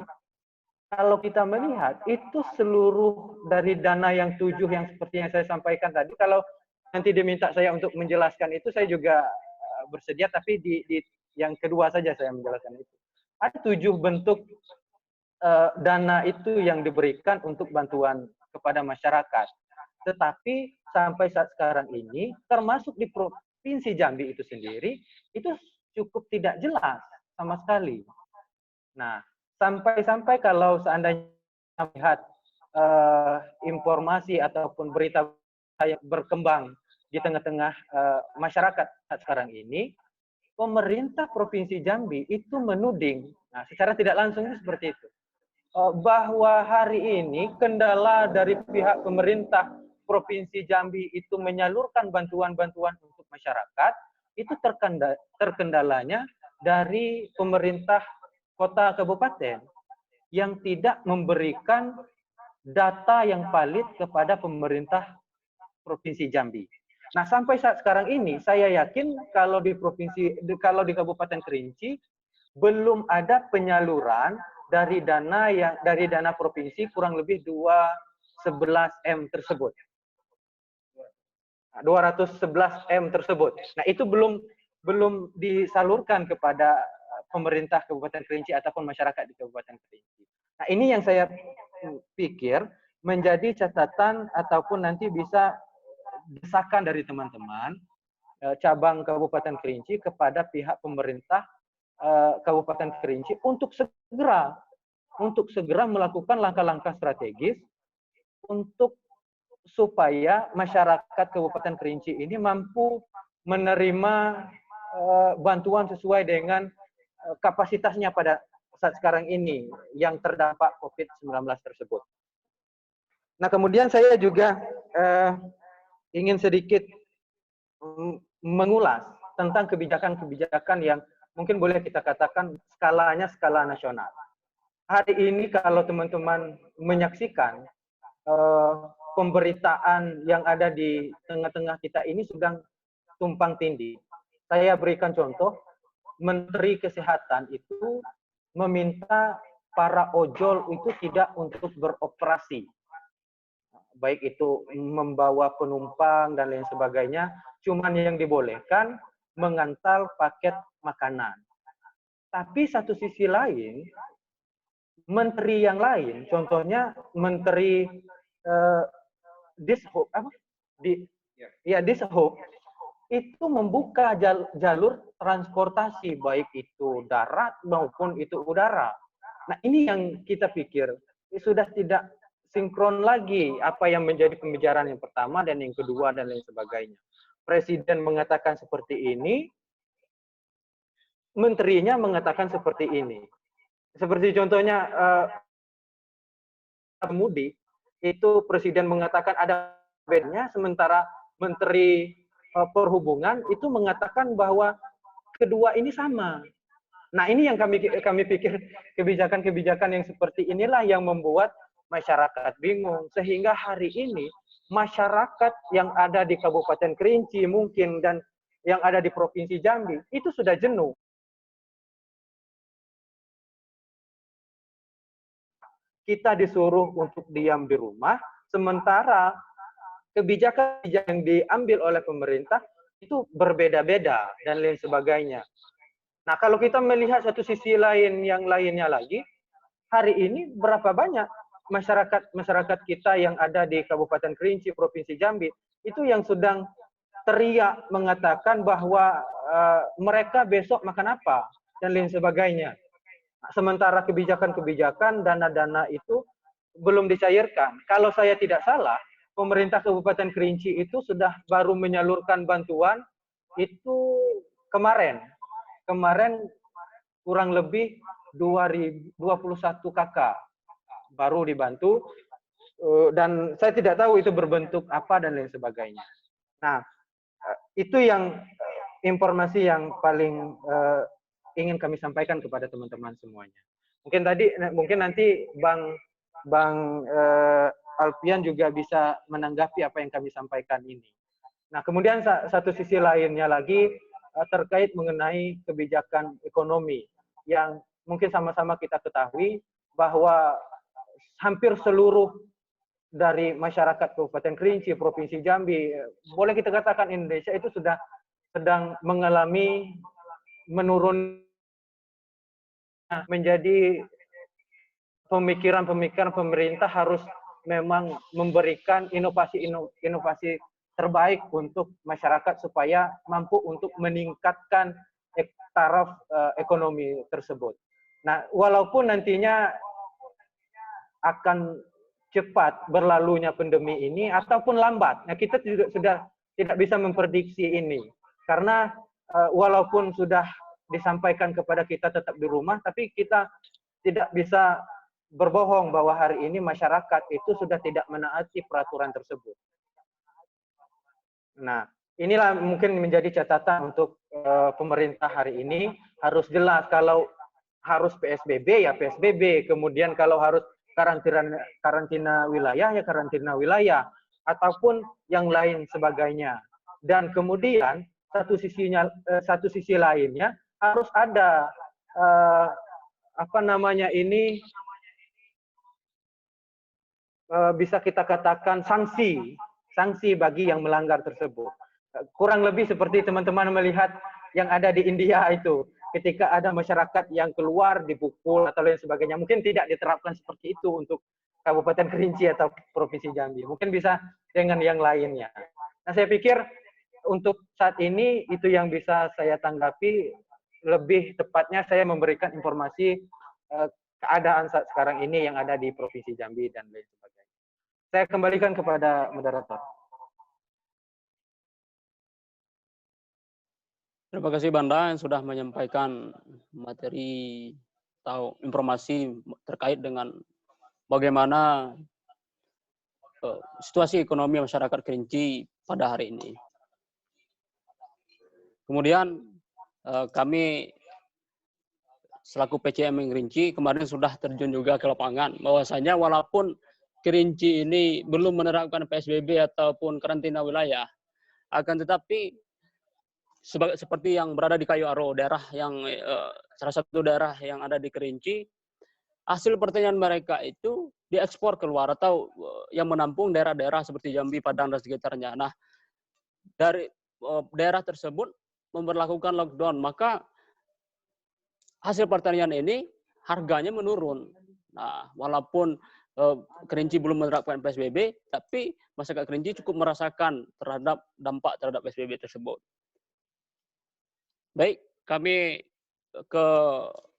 kalau kita melihat, itu seluruh dari dana yang 7 yang seperti yang saya sampaikan tadi, kalau nanti diminta saya untuk menjelaskan itu, saya juga bersedia, tapi di yang kedua saja saya menjelaskan itu. Ada 7 bentuk dana itu yang diberikan untuk bantuan kepada masyarakat. Tetapi sampai saat sekarang ini, termasuk di Provinsi Jambi itu sendiri, itu cukup tidak jelas sama sekali. Nah, sampai-sampai kalau seandainya melihat informasi ataupun berita yang berkembang di tengah-tengah masyarakat saat sekarang ini, pemerintah Provinsi Jambi itu menuding, nah secara tidak langsung itu seperti itu, bahwa hari ini kendala dari pihak pemerintah Provinsi Jambi itu menyalurkan bantuan-bantuan untuk masyarakat, itu terkendalanya dari pemerintah kota kabupaten yang tidak memberikan data yang valid kepada pemerintah Provinsi Jambi. Nah, sampai saat sekarang ini saya yakin kalau di Kabupaten Kerinci belum ada penyaluran dari dana provinsi kurang lebih 211 M tersebut. 211 M tersebut. Nah, itu belum disalurkan kepada pemerintah Kabupaten Kerinci ataupun masyarakat di Kabupaten Kerinci. Nah, ini yang saya pikir menjadi catatan ataupun nanti bisa desakan dari teman-teman cabang Kabupaten Kerinci kepada pihak pemerintah Kabupaten Kerinci untuk segera melakukan langkah-langkah strategis untuk supaya masyarakat Kabupaten Kerinci ini mampu menerima bantuan sesuai dengan kapasitasnya pada saat sekarang ini yang terdampak COVID-19 tersebut. Nah, kemudian saya juga ingin sedikit mengulas tentang kebijakan-kebijakan yang mungkin boleh kita katakan skalanya skala nasional. Hari ini kalau teman-teman menyaksikan pemberitaan yang ada di tengah-tengah kita ini sedang tumpang tindih. Saya berikan contoh, Menteri Kesehatan itu meminta para ojol itu tidak untuk beroperasi. Baik itu membawa penumpang dan lain sebagainya, cuman yang dibolehkan mengantar paket makanan. Tapi satu sisi lain, menteri yang lain, contohnya Menteri Dishub, Dishub, itu membuka jalur transportasi, baik itu darat maupun itu udara. Nah, ini yang kita pikir sudah tidak sinkron lagi apa yang menjadi pembicaraan yang pertama dan yang kedua dan lain sebagainya. Presiden mengatakan seperti ini, menterinya mengatakan seperti ini. Seperti contohnya mudik, itu Presiden mengatakan ada bedanya, sementara Menteri Perhubungan itu mengatakan bahwa kedua ini sama. Nah, ini yang kami pikir kebijakan-kebijakan yang seperti inilah yang membuat masyarakat bingung, sehingga hari ini masyarakat yang ada di Kabupaten Kerinci mungkin dan yang ada di Provinsi Jambi itu sudah jenuh. Kita disuruh untuk diam di rumah, sementara kebijakan yang diambil oleh pemerintah itu berbeda-beda dan lain sebagainya. Nah, kalau kita melihat satu sisi lain yang lainnya lagi, hari ini berapa banyak masyarakat kita yang ada di Kabupaten Kerinci, Provinsi Jambi, itu yang sedang teriak mengatakan bahwa mereka besok makan apa dan lain sebagainya. Sementara kebijakan-kebijakan, dana-dana itu belum dicairkan. Kalau saya tidak salah, pemerintah Kabupaten Kerinci itu sudah baru menyalurkan bantuan itu kemarin kurang lebih 21 kakak baru dibantu, dan saya tidak tahu itu berbentuk apa dan lain sebagainya. Nah, itu yang informasi yang paling ingin kami sampaikan kepada teman-teman semuanya. Mungkin nanti Bang Alfian juga bisa menanggapi apa yang kami sampaikan ini. Nah, kemudian satu sisi lainnya lagi terkait mengenai kebijakan ekonomi yang mungkin sama-sama kita ketahui bahwa hampir seluruh dari masyarakat Kabupaten Kerinci, Provinsi Jambi, boleh kita katakan Indonesia itu sudah sedang mengalami menurun, menjadi pemikiran pemerintah harus memang memberikan inovasi terbaik untuk masyarakat supaya mampu untuk meningkatkan taraf ekonomi tersebut. Nah, walaupun nantinya akan cepat berlalunya pandemi ini ataupun lambat, nah kita juga sudah tidak bisa memprediksi ini, karena walaupun sudah disampaikan kepada kita tetap di rumah, tapi kita tidak bisa berbohong bahwa hari ini masyarakat itu sudah tidak menaati peraturan tersebut. Nah, inilah mungkin menjadi catatan untuk pemerintah hari ini, harus jelas kalau harus PSBB ya PSBB, kemudian kalau harus karantina wilayah ya karantina wilayah, ataupun yang lain sebagainya. Dan kemudian satu sisi lainnya harus ada bisa kita katakan sanksi bagi yang melanggar tersebut. Kurang lebih seperti teman-teman melihat yang ada di India itu, ketika ada masyarakat yang keluar dipukul atau lain sebagainya. Mungkin tidak diterapkan seperti itu untuk Kabupaten Kerinci atau Provinsi Jambi. Mungkin bisa dengan yang lainnya. Nah, saya pikir untuk saat ini itu yang bisa saya tanggapi. Lebih tepatnya saya memberikan informasi keadaan saat sekarang ini yang ada di Provinsi Jambi dan lain sebagainya. Saya kembalikan kepada moderator. Terima kasih Banda yang sudah menyampaikan materi atau informasi terkait dengan bagaimana situasi ekonomi masyarakat Kerinci pada hari ini. Kemudian kami selaku PCM Kerinci kemarin sudah terjun juga ke lapangan, bahwasanya walaupun Kerinci ini belum menerapkan PSBB ataupun karantina wilayah, akan tetapi seperti yang berada di Kayu Aro, daerah yang salah satu daerah yang ada di Kerinci, hasil pertanian mereka itu diekspor keluar atau yang menampung daerah-daerah seperti Jambi, Padang dan sekitarnya. Nah, dari daerah tersebut memberlakukan lockdown, maka hasil pertanian ini harganya menurun. Nah, walaupun Kerinci belum menerapkan PSBB, tapi masyarakat Kerinci cukup merasakan terhadap dampak terhadap PSBB tersebut. Baik, kami ke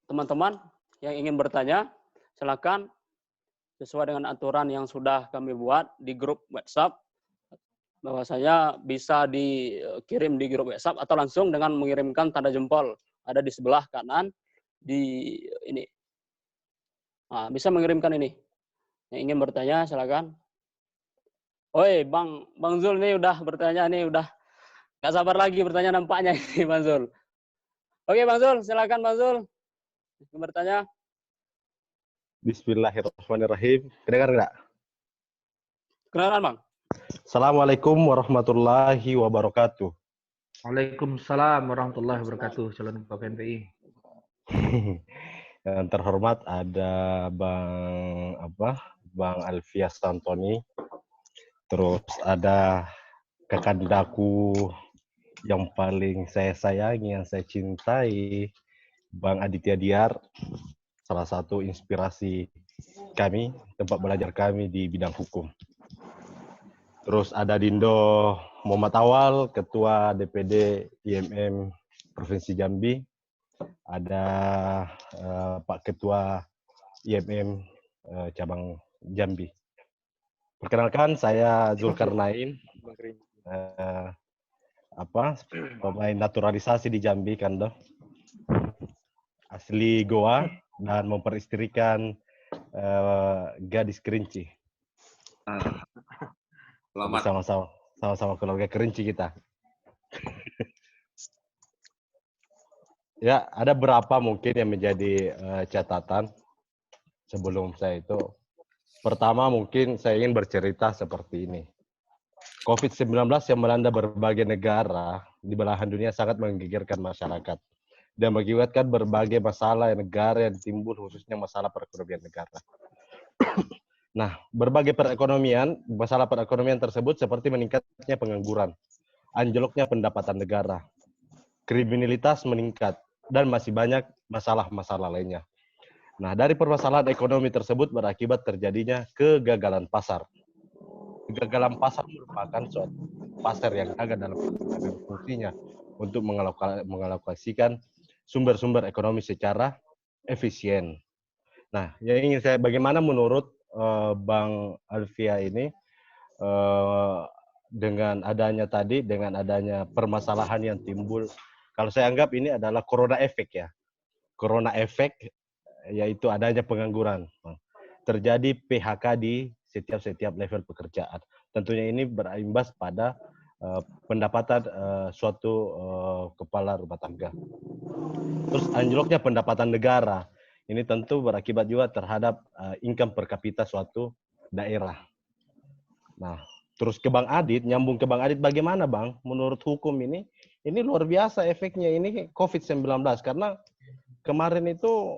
teman-teman yang ingin bertanya, silakan sesuai dengan aturan yang sudah kami buat di grup WhatsApp, bahwasanya bisa dikirim di grup WhatsApp atau langsung dengan mengirimkan tanda jempol ada di sebelah kanan di ini. Nah, bisa mengirimkan ini. Yang ingin bertanya silakan. Oi, Bang Zul nih udah bertanya nih, udah nggak sabar lagi bertanya nampaknya ini Bang Zul. Oke Bang Zul, silakan Bang Zul bertanya. Bismillahirrahmanirrahim. Kedengar nggak? Kenalan Bang. Assalamualaikum warahmatullahi wabarakatuh. Waalaikumsalam warahmatullahi wabarakatuh. Calon Ketua PNPI. Yang terhormat ada Bang Alfias Santoni, Terus ada kakandaku yang paling saya sayangi, yang saya cintai, Bang Aditya Diar, salah satu inspirasi kami, tempat belajar kami di bidang hukum. Terus ada Dindo Muhammad Awal, Ketua DPD IMM Provinsi Jambi. Ada Pak Ketua IMM Cabang Jambi. Perkenalkan, saya Zulkarnain, pemain naturalisasi di Jambi, Kando. Asli Goa dan memperistrikan gadis Kerinci. Selamat. Sama-sama keluarga Kerinci kita. Ya, ada berapa mungkin yang menjadi catatan sebelum saya itu. Pertama, mungkin saya ingin bercerita seperti ini. COVID-19 yang melanda berbagai negara di belahan dunia sangat menggegerkan masyarakat dan mengakibatkan berbagai masalah negara yang timbul, khususnya masalah perekonomian negara. Nah, berbagai masalah perekonomian tersebut seperti meningkatnya pengangguran, anjloknya pendapatan negara, kriminalitas meningkat, dan masih banyak masalah-masalah lainnya. Nah, dari permasalahan ekonomi tersebut berakibat terjadinya kegagalan pasar. Kegagalan pasar merupakan suatu pasar yang gagal dalam fungsinya untuk mengalokasikan sumber-sumber ekonomi secara efisien. Nah, yang ingin saya, bagaimana menurut Bang Alfia ini dengan adanya permasalahan yang timbul, kalau saya anggap ini adalah corona efek ya. Corona efek yaitu adanya pengangguran. Terjadi PHK di setiap level pekerjaan. Tentunya ini berimbas pada pendapatan suatu kepala rumah tangga. Terus anjloknya pendapatan negara. Ini tentu berakibat juga terhadap income per kapita suatu daerah. Nah, terus ke Bang Adit, nyambung ke Bang Adit, bagaimana Bang? Menurut hukum ini luar biasa efeknya ini COVID-19. Karena kemarin itu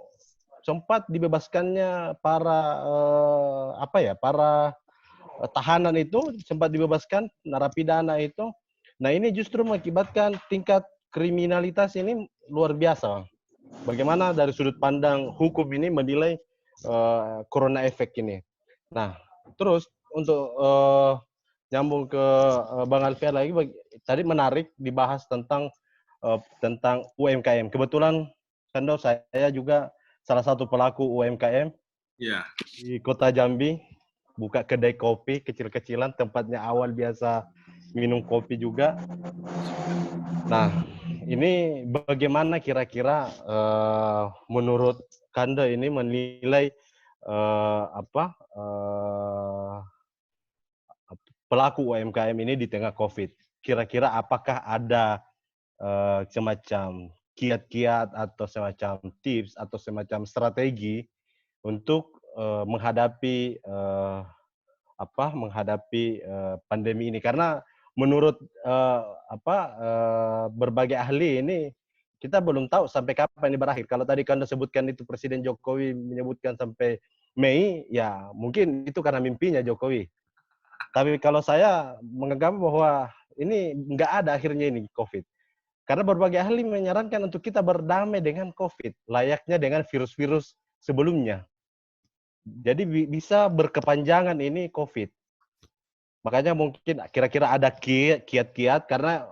sempat dibebaskannya para tahanan itu, sempat dibebaskan narapidana itu. Nah, ini justru mengakibatkan tingkat kriminalitas ini luar biasa, Bang. Bagaimana dari sudut pandang hukum ini menilai corona efek ini. Nah, terus untuk nyambung ke Bang Alfian lagi, tadi menarik dibahas tentang UMKM. Kebetulan Kando, saya juga salah satu pelaku UMKM di Kota Jambi, buka kedai kopi kecil-kecilan, tempatnya awal biasa minum kopi juga. Nah, ini bagaimana kira-kira menurut Kanda ini menilai pelaku UMKM ini di tengah COVID? Kira-kira apakah ada semacam kiat-kiat atau semacam tips atau semacam strategi untuk menghadapi pandemi ini? Karena menurut berbagai ahli ini, kita belum tahu sampai kapan ini berakhir. Kalau tadi Kanda sebutkan itu Presiden Jokowi menyebutkan sampai Mei, ya mungkin itu karena mimpinya Jokowi. Tapi kalau saya menganggap bahwa ini nggak ada akhirnya ini COVID. Karena berbagai ahli menyarankan untuk kita berdamai dengan COVID, layaknya dengan virus-virus sebelumnya. Jadi bisa berkepanjangan ini COVID. Makanya mungkin kira-kira ada kiat-kiat, karena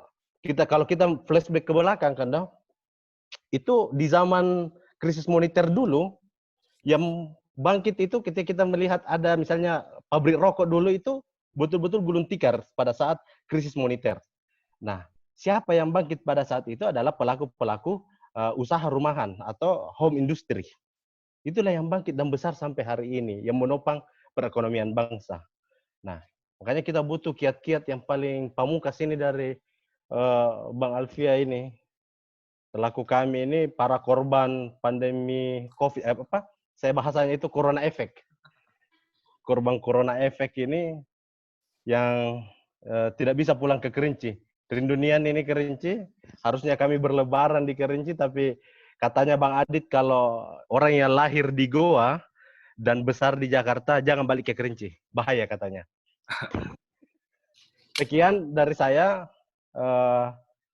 kalau kita flashback ke belakang kan, itu di zaman krisis moneter dulu, yang bangkit itu ketika kita melihat ada misalnya pabrik rokok dulu itu betul-betul gulung tikar pada saat krisis moneter. Nah, siapa yang bangkit pada saat itu adalah pelaku-pelaku usaha rumahan atau home industry. Itulah yang bangkit dan besar sampai hari ini, yang menopang perekonomian bangsa. Nah, makanya kita butuh kiat-kiat yang paling pamungkas ini dari Bang Alfia ini. Selaku kami ini para korban pandemi COVID, saya bahasanya itu corona efek. Korban corona efek ini yang tidak bisa pulang ke Kerinci. Rindu-nian ini Kerinci, harusnya kami berlebaran di Kerinci, tapi katanya Bang Adit kalau orang yang lahir di Goa dan besar di Jakarta jangan balik ke Kerinci, bahaya katanya. Sekian dari saya.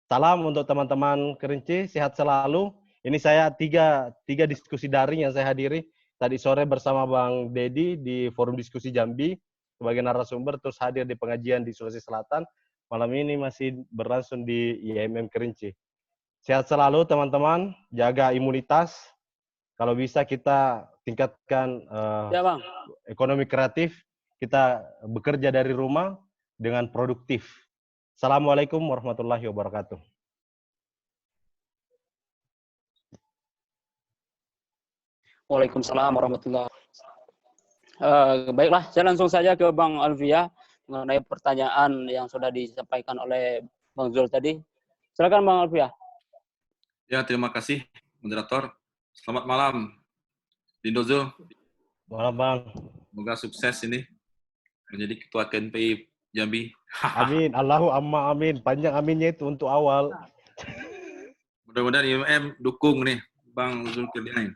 Salam untuk teman-teman Kerinci, sehat selalu. Ini saya tiga diskusi daring yang saya hadiri. Tadi sore bersama Bang Dedi di Forum Diskusi Jambi sebagai narasumber, terus hadir di pengajian di Sulawesi Selatan. Malam ini masih berlangsung di IMM Kerinci. Sehat selalu teman-teman, jaga imunitas. Kalau bisa kita tingkatkan Ya, Bang. ekonomi kreatif, kita bekerja dari rumah dengan produktif. Assalamualaikum warahmatullahi wabarakatuh. Waalaikumsalam warahmatullahi wabarakatuh. Baiklah, saya langsung saja ke Bang Alvia mengenai pertanyaan yang sudah disampaikan oleh Bang Zul tadi. Silakan Bang Alvia. Ya, terima kasih moderator. Selamat malam, Dindo Zul. Malam Bang. Semoga sukses ini menjadi ketua KNPI Jambi. Amin, Allahu amma amin. Panjang aminnya itu untuk awal. Mudah-mudahan IMM dukung nih Bang Zulkarnain.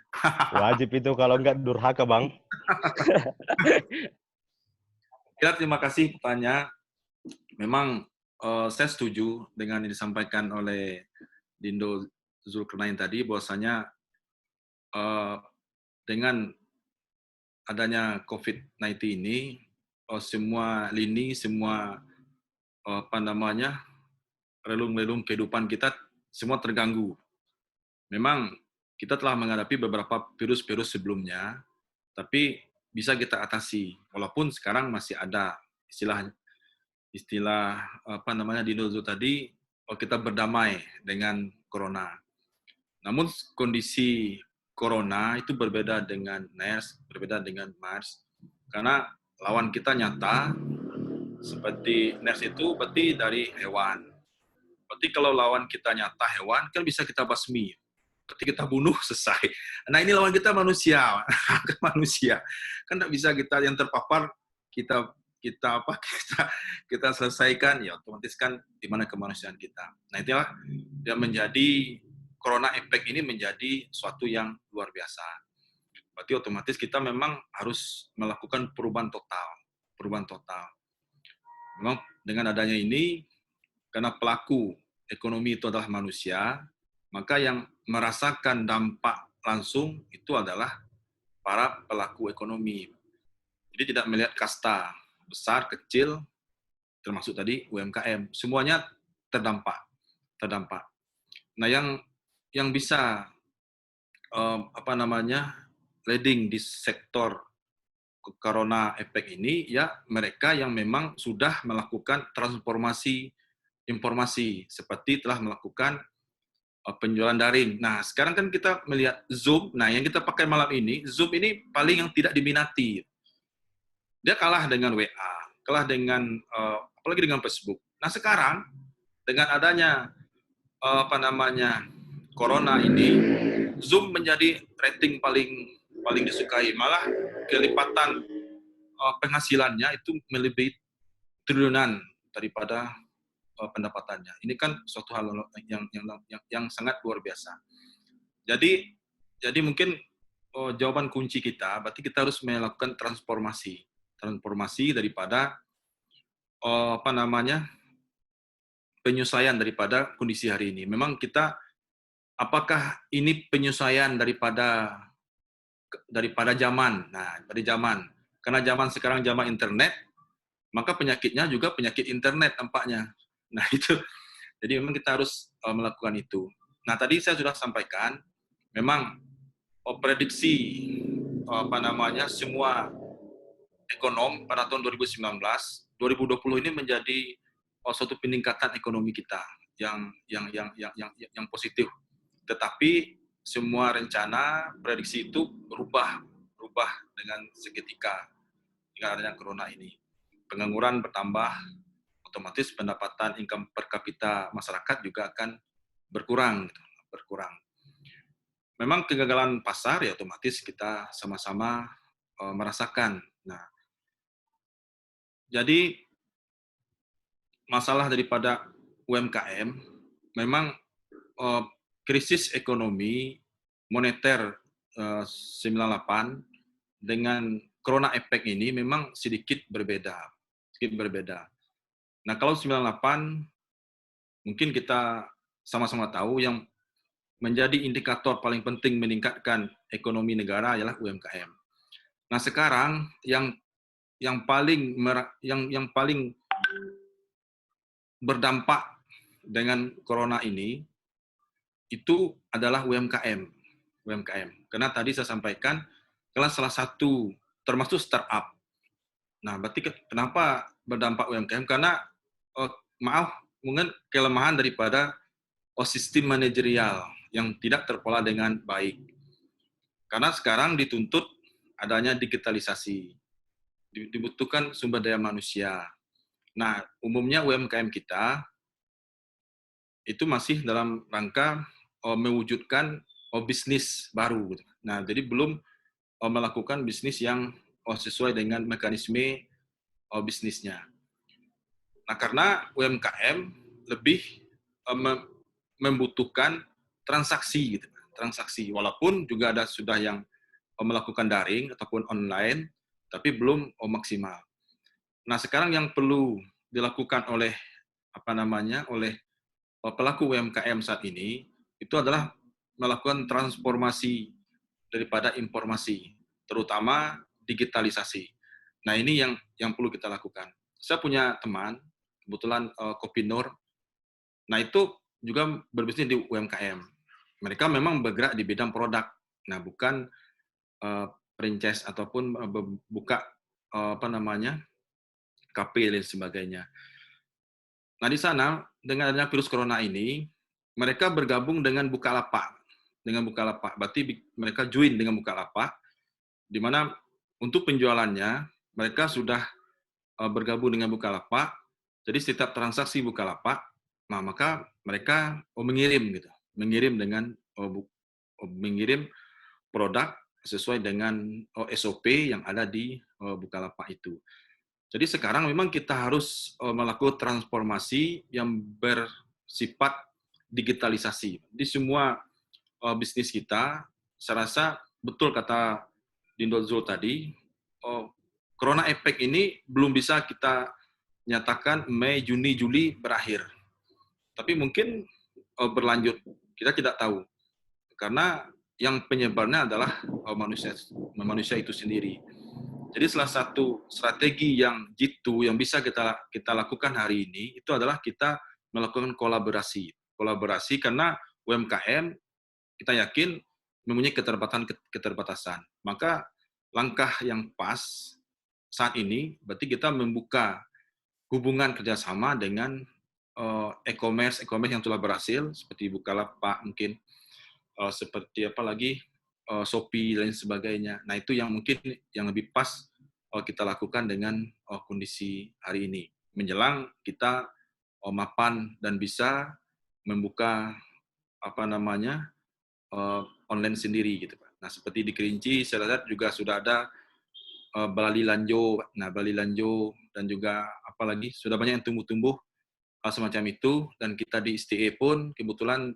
Wajib itu, kalau enggak durhaka Bang. Ya, terima kasih pertanyaan. Memang saya setuju dengan yang disampaikan oleh Dindo Zulkarnain tadi, bahwasanya dengan adanya COVID-19 ini, semua lini, semua relung-relung kehidupan kita semua terganggu. Memang kita telah menghadapi beberapa virus-virus sebelumnya, tapi bisa kita atasi. Walaupun sekarang masih ada istilah Dindo Zul tadi, kita berdamai dengan corona. Namun kondisi corona itu berbeda dengan MERS, berbeda dengan MERS, karena lawan kita nyata. Seperti MERS itu berarti dari hewan. Berarti kalau lawan kita nyata hewan, kan bisa kita basmi. Berarti kita bunuh, selesai. Nah, ini lawan kita manusia. Manusia. Kan tidak bisa kita yang terpapar, kita selesaikan, ya otomatis kan di mana kemanusiaan kita. Nah, itulah yang menjadi corona efek ini menjadi suatu yang luar biasa. Berarti otomatis kita memang harus melakukan perubahan total. Memang dengan adanya ini, karena pelaku ekonomi itu adalah manusia, maka yang merasakan dampak langsung itu adalah para pelaku ekonomi. Jadi tidak melihat kasta, besar, kecil, termasuk tadi UMKM, semuanya terdampak. Nah, yang bisa leading di sektor corona efek ini, ya mereka yang memang sudah melakukan transformasi informasi, seperti telah melakukan penjualan daring. Nah, sekarang kan kita melihat Zoom. Nah, yang kita pakai malam ini, Zoom ini paling yang tidak diminati. Dia kalah dengan WA, kalah dengan apalagi dengan Facebook. Nah, sekarang dengan adanya corona ini, Zoom menjadi rating paling disukai. Malah kelipatan penghasilannya itu melebihi triliunan daripada pendapatannya. Ini kan suatu hal yang sangat luar biasa. Jadi mungkin jawaban kunci kita, berarti kita harus melakukan transformasi daripada penyesuaian daripada kondisi hari ini. Memang kita, apakah ini penyesuaian daripada zaman? Nah, dari zaman. Karena zaman sekarang zaman internet, maka penyakitnya juga penyakit internet tampaknya. Nah, itu. Jadi memang kita harus melakukan itu. Nah, tadi saya sudah sampaikan, memang prediksi semua ekonom pada tahun 2019, 2020 ini menjadi suatu peningkatan ekonomi kita yang positif. Tetapi semua rencana prediksi itu berubah dengan seketika dengan adanya corona ini. Pengangguran bertambah, otomatis pendapatan income per kapita masyarakat juga akan berkurang. Memang kegagalan pasar, ya otomatis kita sama-sama merasakan. Nah, jadi masalah daripada UMKM, memang krisis ekonomi moneter 98 dengan corona efek ini memang sedikit berbeda. Nah, kalau 98 mungkin kita sama-sama tahu yang menjadi indikator paling penting meningkatkan ekonomi negara adalah UMKM. Nah, sekarang yang paling berdampak dengan corona ini itu adalah UMKM. Karena tadi saya sampaikan kelas salah satu termasuk startup. Nah, berarti kenapa berdampak UMKM? Karena mungkin kelemahan daripada sistem manajerial yang tidak terpola dengan baik. Karena sekarang dituntut adanya digitalisasi, dibutuhkan sumber daya manusia. Nah, umumnya UMKM kita itu masih dalam rangka mewujudkan bisnis baru. Nah, jadi belum melakukan bisnis yang sesuai dengan mekanisme bisnisnya. Nah, karena UMKM lebih membutuhkan transaksi, gitu. Transaksi. Walaupun juga ada sudah yang melakukan daring ataupun online, tapi belum maksimal. Nah, sekarang yang perlu dilakukan oleh oleh pelaku UMKM saat ini itu adalah melakukan transformasi daripada informasi, terutama digitalisasi. Nah, ini yang perlu kita lakukan. Saya punya teman, kebetulan Kopinur. Nah, itu juga berbisnis di UMKM. Mereka memang bergerak di bidang produk. Nah, bukan franchise ataupun buka KP dan sebagainya. Nah, di sana dengan adanya virus corona ini, mereka bergabung dengan Bukalapak. Berarti mereka join dengan Bukalapak, di mana untuk penjualannya mereka sudah bergabung dengan Bukalapak. Jadi setiap transaksi Bukalapak, nah maka mereka mengirim produk sesuai dengan SOP yang ada di Bukalapak itu. Jadi sekarang memang kita harus melakukan transformasi yang bersifat digitalisasi. Di semua bisnis kita, saya rasa betul kata Dindo Zul tadi, Corona Effect ini belum bisa kita nyatakan Mei, Juni, Juli berakhir. Tapi mungkin berlanjut, kita tidak tahu. Karena yang penyebarnya adalah manusia itu sendiri. Jadi salah satu strategi yang jitu yang bisa kita lakukan hari ini itu adalah kita melakukan kolaborasi. Kolaborasi karena UMKM kita yakin mempunyai keterbatasan. Maka langkah yang pas saat ini berarti kita membuka hubungan kerjasama dengan e-commerce yang telah berhasil seperti Bukalapak mungkin seperti apa lagi Shopee dan sebagainya. Nah, itu yang mungkin yang lebih pas kita lakukan dengan kondisi hari ini. Menjelang kita mapan dan bisa membuka online sendiri gitu, Pak. Nah, seperti di Kerinci saya lihat juga sudah ada Balali Lanjo. Nah, Balali Lanjo dan juga apalagi sudah banyak yang tumbuh-tumbuh semacam itu, dan kita di STE pun kebetulan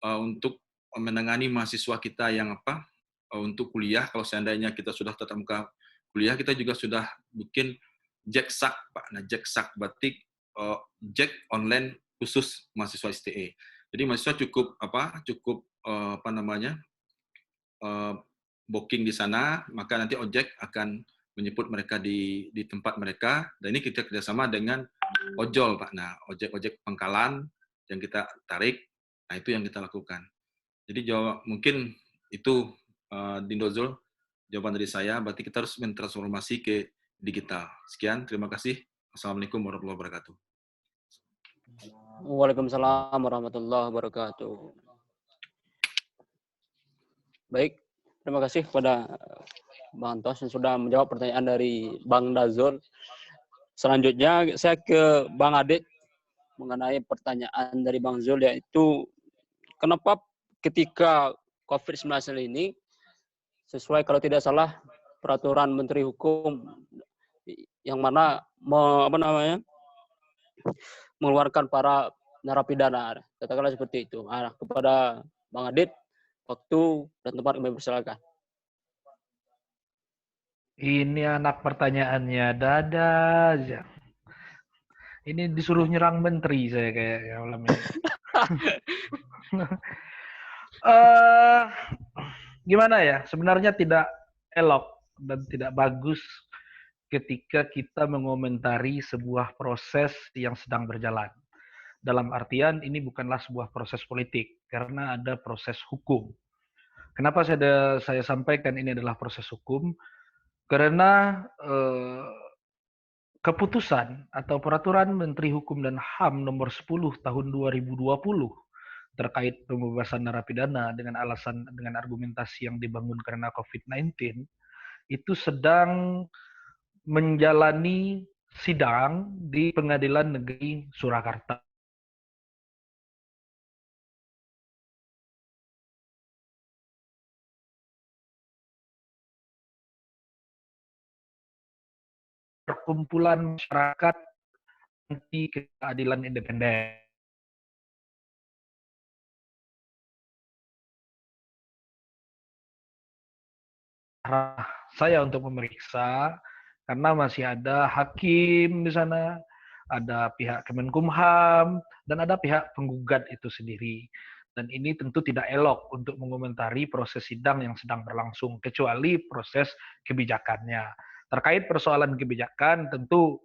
untuk menangani mahasiswa kita yang untuk kuliah, kalau seandainya kita sudah tatap muka kuliah, kita juga sudah bikin JEK-SAK, Pak. Nah, JEK-SAK berarti JEK online khusus mahasiswa STE. Jadi mahasiswa cukup booking di sana, maka nanti ojek akan menjemput mereka di tempat mereka, dan ini kita kerjasama dengan ojol, Pak. Nah, ojek pangkalan yang kita tarik, nah itu yang kita lakukan. Jadi mungkin itu Dindo Zul, jawaban dari saya, berarti kita harus mentransformasi ke digital. Sekian, terima kasih. Assalamualaikum warahmatullahi wabarakatuh. Waalaikumsalam warahmatullahi wabarakatuh. Baik, terima kasih kepada Bang Antos yang sudah menjawab pertanyaan dari Bang Dazul. Selanjutnya saya ke Bang Adit mengenai pertanyaan dari Bang Zul, yaitu kenapa ketika COVID-19 ini sesuai kalau tidak salah peraturan Menteri Hukum yang mana mengeluarkan para narapidana, katakanlah seperti itu. Nah, kepada Bang Adit, waktu dan tempat kami persilakan. Ini anak pertanyaannya dada aja. Ini disuruh nyerang menteri saya kayaknya malam ini. Gimana ya? Sebenarnya tidak elok dan tidak bagus ketika kita mengomentari sebuah proses yang sedang berjalan. Dalam artian ini bukanlah sebuah proses politik karena ada proses hukum. Kenapa saya sampaikan ini adalah proses hukum? Karena keputusan atau peraturan Menteri Hukum dan HAM nomor 10 tahun 2020 terkait pembebasan narapidana dengan argumentasi yang dibangun karena COVID-19 itu sedang menjalani sidang di Pengadilan Negeri Surakarta. Perkumpulan masyarakat anti keadilan independen. Saya untuk memeriksa karena masih ada hakim di sana, ada pihak Kemenkumham, dan ada pihak penggugat itu sendiri. Dan ini tentu tidak elok untuk mengomentari proses sidang yang sedang berlangsung, kecuali proses kebijakannya. Terkait persoalan kebijakan, tentu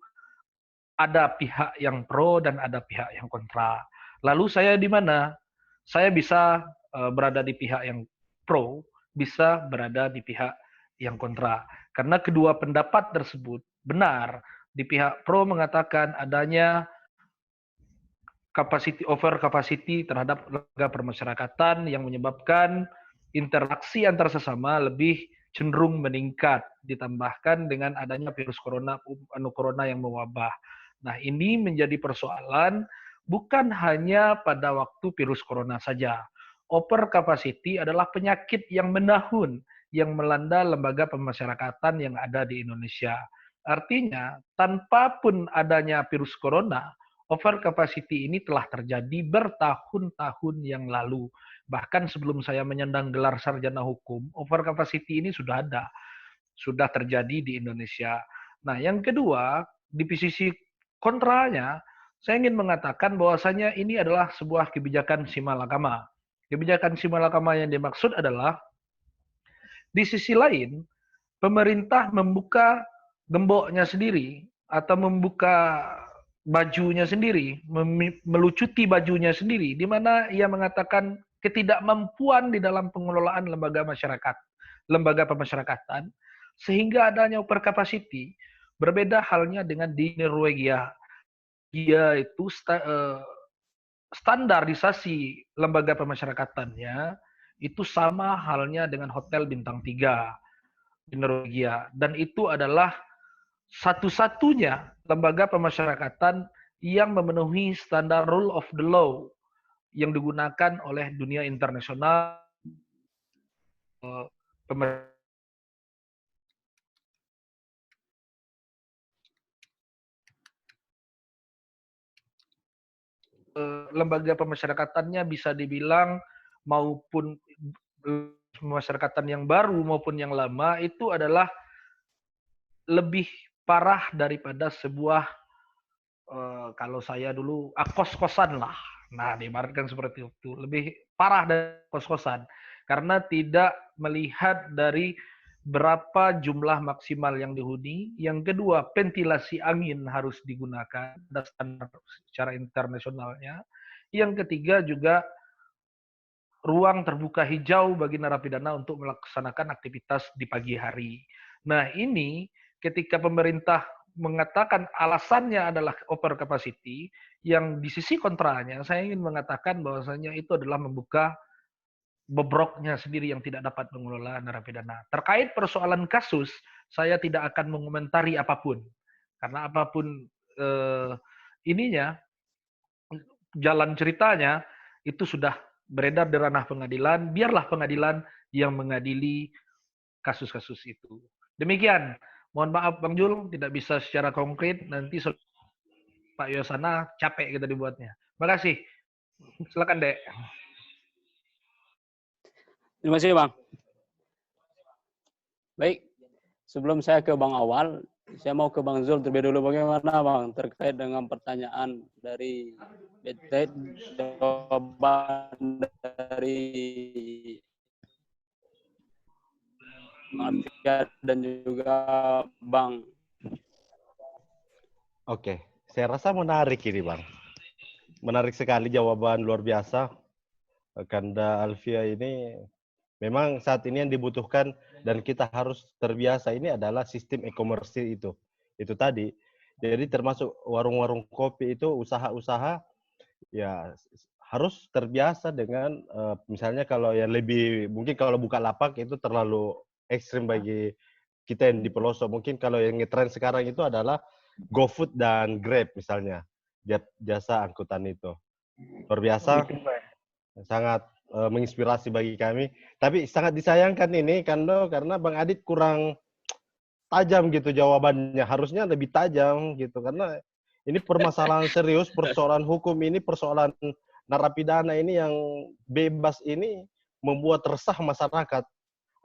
ada pihak yang pro dan ada pihak yang kontra. Lalu saya di mana? Saya bisa berada di pihak yang pro, bisa berada di pihak yang kontra. Karena kedua pendapat tersebut benar. Di pihak pro mengatakan adanya over capacity terhadap lembaga permasyarakatan yang menyebabkan interaksi antar sesama lebih cenderung meningkat, ditambahkan dengan adanya virus corona yang mewabah. Nah, ini menjadi persoalan bukan hanya pada waktu virus corona saja. Over capacity adalah penyakit yang menahun yang melanda lembaga pemasyarakatan yang ada di Indonesia. Artinya, tanpa pun adanya virus corona, over capacity ini telah terjadi bertahun-tahun yang lalu. Bahkan sebelum saya menyandang gelar sarjana hukum, over capacity ini sudah ada, sudah terjadi di Indonesia. Nah, yang kedua, di sisi kontranya, saya ingin mengatakan bahwasanya ini adalah sebuah kebijakan simalakama. Kebijakan simalakama yang dimaksud adalah, di sisi lain, pemerintah membuka gemboknya sendiri atau membuka bajunya sendiri, melucuti bajunya sendiri, di mana ia mengatakan ketidakmampuan di dalam pengelolaan lembaga pemasyarakatan, sehingga adanya over capacity. Berbeda halnya dengan di Norwegia. Dia itu standarisasi lembaga pemasyarakatannya itu sama halnya dengan hotel bintang 3 di Norwegia. Dan itu adalah satu-satunya lembaga pemasyarakatan yang memenuhi standar rule of the law yang digunakan oleh dunia internasional. Lembaga pemasyarakatannya bisa dibilang maupun pemasyarakatan yang baru maupun yang lama itu adalah lebih parah daripada sebuah kalau saya dulu kos-kosan lah. Nah, diibaratkan seperti itu. Lebih parah dari kos-kosan karena tidak melihat dari berapa jumlah maksimal yang dihuni. Yang kedua, ventilasi angin harus digunakan dan standar secara internasionalnya. Yang ketiga juga ruang terbuka hijau bagi narapidana untuk melaksanakan aktivitas di pagi hari. Nah, ini ketika pemerintah mengatakan alasannya adalah over capacity, yang di sisi kontranya saya ingin mengatakan bahwasanya itu adalah membuka bobroknya sendiri yang tidak dapat mengelola narapidana. Terkait persoalan kasus, saya tidak akan mengomentari apapun. Karena apapun ininya, jalan ceritanya, itu sudah beredar di ranah pengadilan, biarlah pengadilan yang mengadili kasus-kasus itu. Demikian. Mohon maaf Bang Jul, tidak bisa secara konkret, nanti Pak Yosana capek kita dibuatnya. Terima kasih. Silakan, Dek. Terima kasih, Bang. Baik, sebelum saya ke Bang Awal, Saya mau ke Bang Zul terlebih dulu. Bagaimana Bang terkait dengan pertanyaan dari BT, jawaban dari Mafia dan juga Bang. Oke, saya rasa menarik ini Bang. Menarik sekali jawaban, luar biasa. Kanda Alfia ini memang saat ini yang dibutuhkan dan kita harus terbiasa ini adalah sistem e-commerce itu. Itu tadi. Jadi termasuk warung-warung kopi itu usaha-usaha ya harus terbiasa dengan misalnya kalau yang lebih mungkin kalau buka lapak itu terlalu ekstrim bagi kita yang di pelosok. Mungkin kalau yang ngetren sekarang itu adalah GoFood dan Grab misalnya. Jasa angkutan itu. Luar biasa. Sangat menginspirasi bagi kami. Tapi sangat disayangkan ini karena Bang Adit kurang tajam gitu jawabannya. Harusnya lebih tajam gitu karena ini permasalahan serius, persoalan hukum ini, persoalan narapidana ini yang bebas ini membuat resah masyarakat.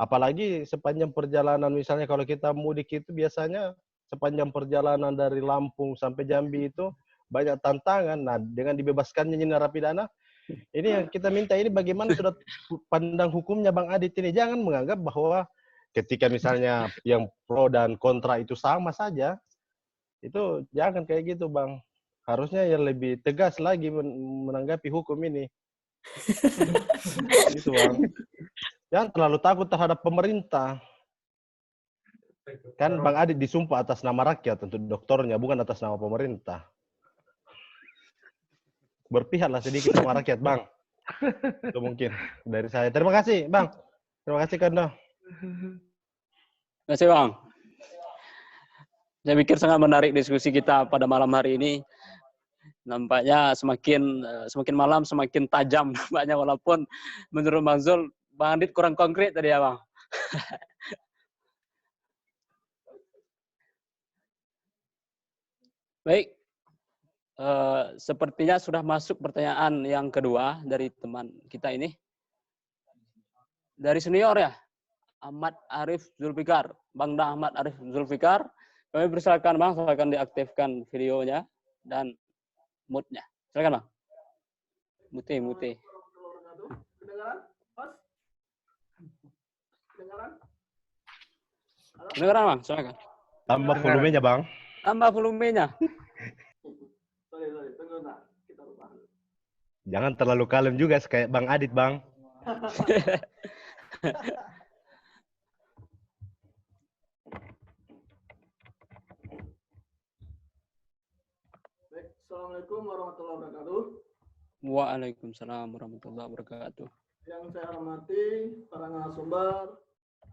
Apalagi sepanjang perjalanan misalnya kalau kita mudik itu biasanya sepanjang perjalanan dari Lampung sampai Jambi itu banyak tantangan. Nah, dengan dibebaskannya narapidana ini yang kita minta ini bagaimana sudah pandang hukumnya Bang Adit ini. Jangan menganggap bahwa ketika misalnya yang pro dan kontra itu sama saja. Itu jangan kayak gitu Bang. Harusnya yang lebih tegas lagi menanggapi hukum ini. Gitu Bang. Jangan terlalu takut terhadap pemerintah. Kan Bang Adit disumpah atas nama rakyat untuk doktornya, bukan atas nama pemerintah. Berpihaklah sedikit sama rakyat, Bang. Itu mungkin dari saya. Terima kasih, Bang. Terima kasih, Kando. Terima kasih, Bang. Saya pikir sangat menarik diskusi kita pada malam hari ini. Nampaknya semakin malam semakin tajam nampaknya, walaupun menurut Bang Zul, Bang Adit kurang konkret tadi ya, Bang. Baik. Sepertinya sudah masuk pertanyaan yang kedua dari teman kita ini. Dari senior ya, Ahmad Arif Zulfikar. Bang Ahmad Arif Zulfikar. Kami persilakan Bang, silakan diaktifkan videonya dan mood-nya. Silakan Bang. Mute. Kedengaran? Mas? Kedengaran? Kedengaran Bang, silakan. Tambah volumenya, Bang. Tambah volumenya. Sorry, tunggu nak. Kita ubah. Jangan terlalu kalem juga kayak Bang Adit, Bang. Baik, Assalamualaikum warahmatullahi wabarakatuh. Waalaikumsalam warahmatullahi wabarakatuh. Yang saya hormati para narasumber,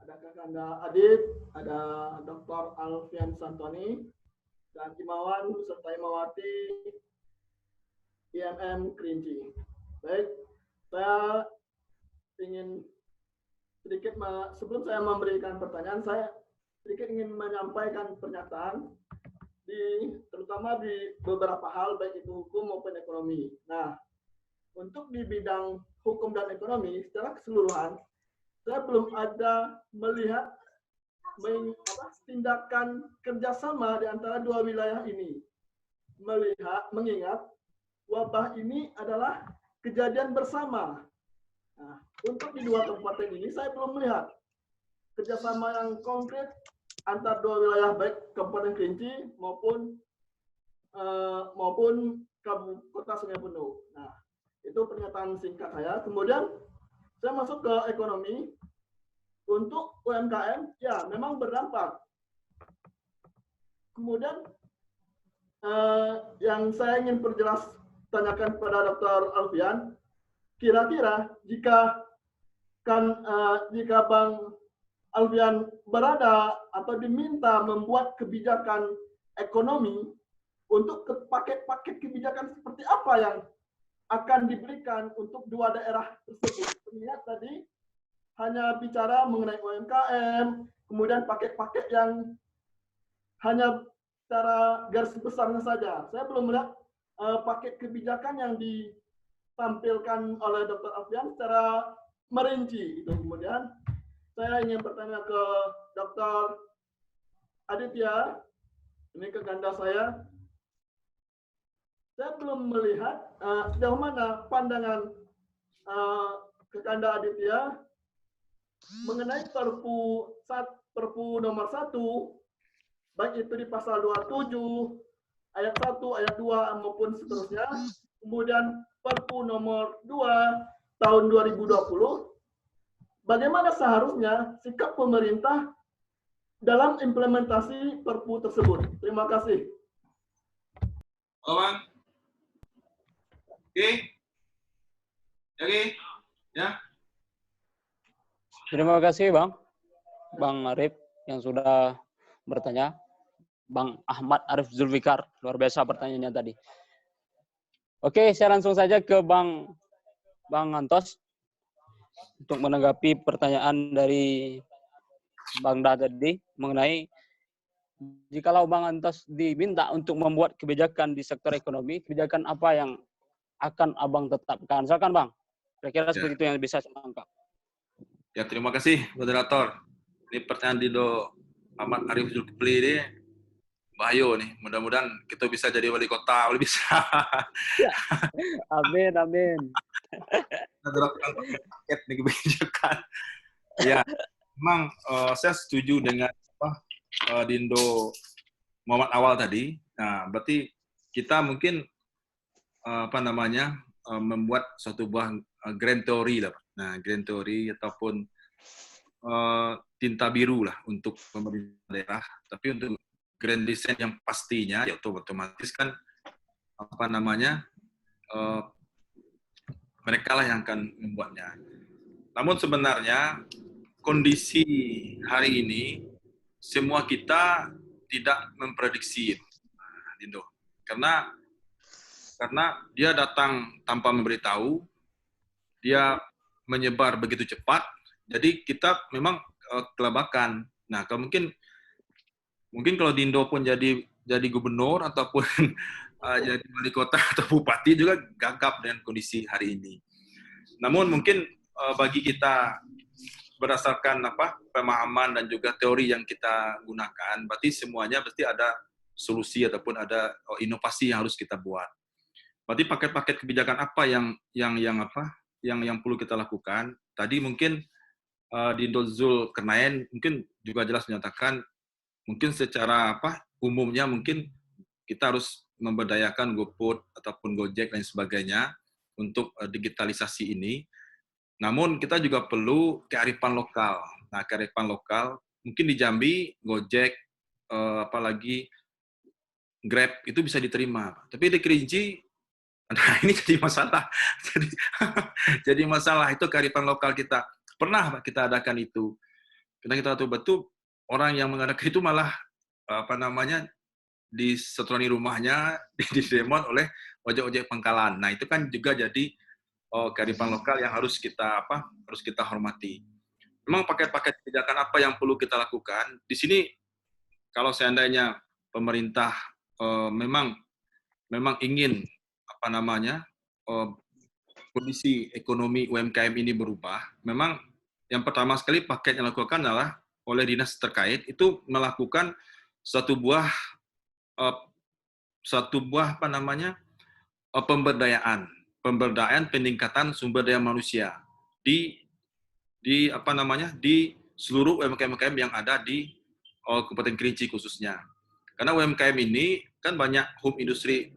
ada Kakanda Adit, ada Dr. Alfian Santoni, dan Imawan serta Imawati IMM Kerinci. Baik, saya ingin sedikit, sebelum saya memberikan pertanyaan, saya sedikit ingin menyampaikan pernyataan terutama di beberapa hal, baik itu hukum maupun ekonomi. Nah, untuk di bidang hukum dan ekonomi secara keseluruhan, saya belum ada melihat tindakan kerjasama di antara dua wilayah ini. Mengingat wabah ini adalah kejadian bersama. Nah, untuk di dua kabupaten ini saya belum melihat kerjasama yang konkret antar dua wilayah, baik Kabupaten Kerinci maupun Kota Sungai Penuh. Nah, itu pernyataan singkat saya. Kemudian saya masuk ke ekonomi. Untuk UMKM, ya memang berdampak. Kemudian yang saya ingin perjelas tanyakan kepada Dr. Alfian, kira-kira jika Bang Alfian berada atau diminta membuat kebijakan ekonomi, untuk paket-paket kebijakan seperti apa yang akan diberikan untuk dua daerah tersebut? Lihat tadi hanya bicara mengenai UMKM, kemudian paket-paket yang hanya secara garis besarnya saja. Saya belum melihat paket kebijakan yang ditampilkan oleh Dr. Alfian secara merinci. Itu. Kemudian saya ingin bertanya ke Dr. Aditya, Ini ke ganda saya. Saya belum melihat sejauh mana pandangan ke ganda Aditya mengenai Perpu nomor 1, baik itu di pasal 27, ayat 1, ayat 2, maupun seterusnya. Kemudian Perpu nomor 2 tahun 2020, bagaimana seharusnya sikap pemerintah dalam implementasi Perpu tersebut. Terima kasih. Halo, Bang. Oke. Oke. Ya. Terima kasih Bang Arif yang sudah bertanya. Bang Ahmad Arif Zulfikar, luar biasa pertanyaannya tadi. Oke, saya langsung saja ke Bang Antos untuk menanggapi pertanyaan dari Bang Da tadi mengenai jikalau Bang Antos diminta untuk membuat kebijakan di sektor ekonomi, kebijakan apa yang akan Abang tetapkan? Silakan Bang. Kira-kira seperti itu yang bisa saya tangkap. Ya, terima kasih moderator. Ini pertanyaan Dido Ahmad Arif Zulkifli ini Bahayo nih, mudah-mudahan kita bisa jadi wali kota, bisa. Ya. Amin. Menerapkan paket nih kebijakan. Ya, memang saya setuju dengan Dindo Muhammad awal tadi. Nah, berarti kita mungkin membuat suatu buah grand theory lah. Nah, grand theory ataupun tinta biru lah untuk pemerintah daerah. Tapi untuk grand design yang pastinya ya otomatis kan mereka lah yang akan membuatnya. Namun sebenarnya kondisi hari ini semua kita tidak memprediksi, Dindo, karena dia datang tanpa memberitahu, dia menyebar begitu cepat, jadi kita memang kelabakan. Nah, kalau mungkin kalau Dindo pun jadi gubernur ataupun jadi wali kota atau bupati juga gagap dengan kondisi hari ini. Namun mungkin bagi kita berdasarkan pemahaman dan juga teori yang kita gunakan, berarti semuanya pasti ada solusi ataupun ada inovasi yang harus kita buat. Berarti paket-paket kebijakan apa yang perlu kita lakukan? Tadi mungkin Dindo Zulkarnain mungkin juga jelas menyatakan mungkin secara umumnya mungkin kita harus memberdayakan GoFood ataupun Gojek dan sebagainya untuk digitalisasi ini. Namun kita juga perlu kearifan lokal. Nah, kearifan lokal mungkin di Jambi Gojek apalagi Grab itu bisa diterima. Tapi di Kerinci nah ini jadi masalah. Jadi masalah itu kearifan lokal kita. Pernah kita adakan itu. Karena kita tahu betul orang yang mengadakan itu malah disetroni rumahnya, didemon oleh ojek-ojek pangkalan. Nah, itu kan juga jadi kearifan lokal yang harus kita hormati. Memang paket-paket kebijakan apa yang perlu kita lakukan? Di sini kalau seandainya pemerintah memang ingin kondisi ekonomi UMKM ini berubah, memang yang pertama sekali paket yang dilakukan adalah oleh dinas terkait itu melakukan satu buah pemberdayaan peningkatan sumber daya manusia di seluruh UMKM yang ada di Kabupaten Kerinci khususnya. Karena UMKM ini kan banyak home industri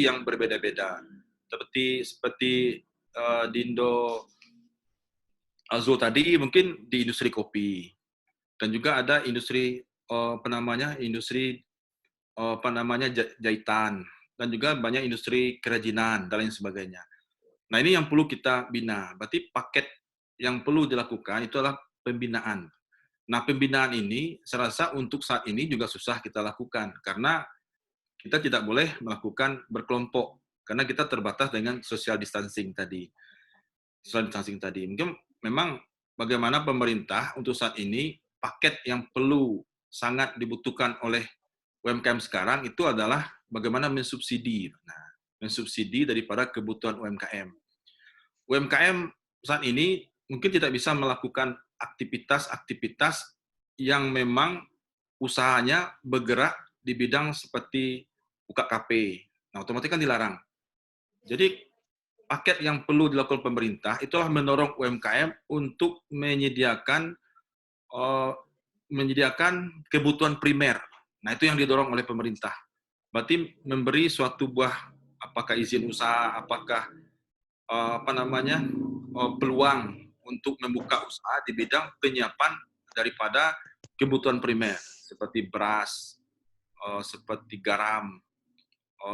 yang berbeda-beda. Seperti Dindo Azul tadi mungkin di industri kopi. Dan juga ada industri jahitan, dan juga banyak industri kerajinan dan lain sebagainya. Nah, ini yang perlu kita bina. Berarti paket yang perlu dilakukan itu adalah pembinaan. Nah, pembinaan ini saya rasa untuk saat ini juga susah kita lakukan karena kita tidak boleh melakukan berkelompok karena kita terbatas dengan social distancing tadi. Mungkin memang bagaimana pemerintah untuk saat ini paket yang perlu sangat dibutuhkan oleh UMKM sekarang itu adalah bagaimana mensubsidi. Nah, mensubsidi daripada kebutuhan UMKM. UMKM saat ini mungkin tidak bisa melakukan aktivitas-aktivitas yang memang usahanya bergerak di bidang seperti buka KP. Nah, otomatis kan dilarang. Jadi paket yang perlu dilakukan pemerintah itulah mendorong UMKM untuk menyediakan kebutuhan primer. Nah, itu yang didorong oleh pemerintah. Berarti memberi suatu buah, apakah izin usaha, apakah peluang untuk membuka usaha di bidang penyiapan daripada kebutuhan primer seperti beras, seperti garam,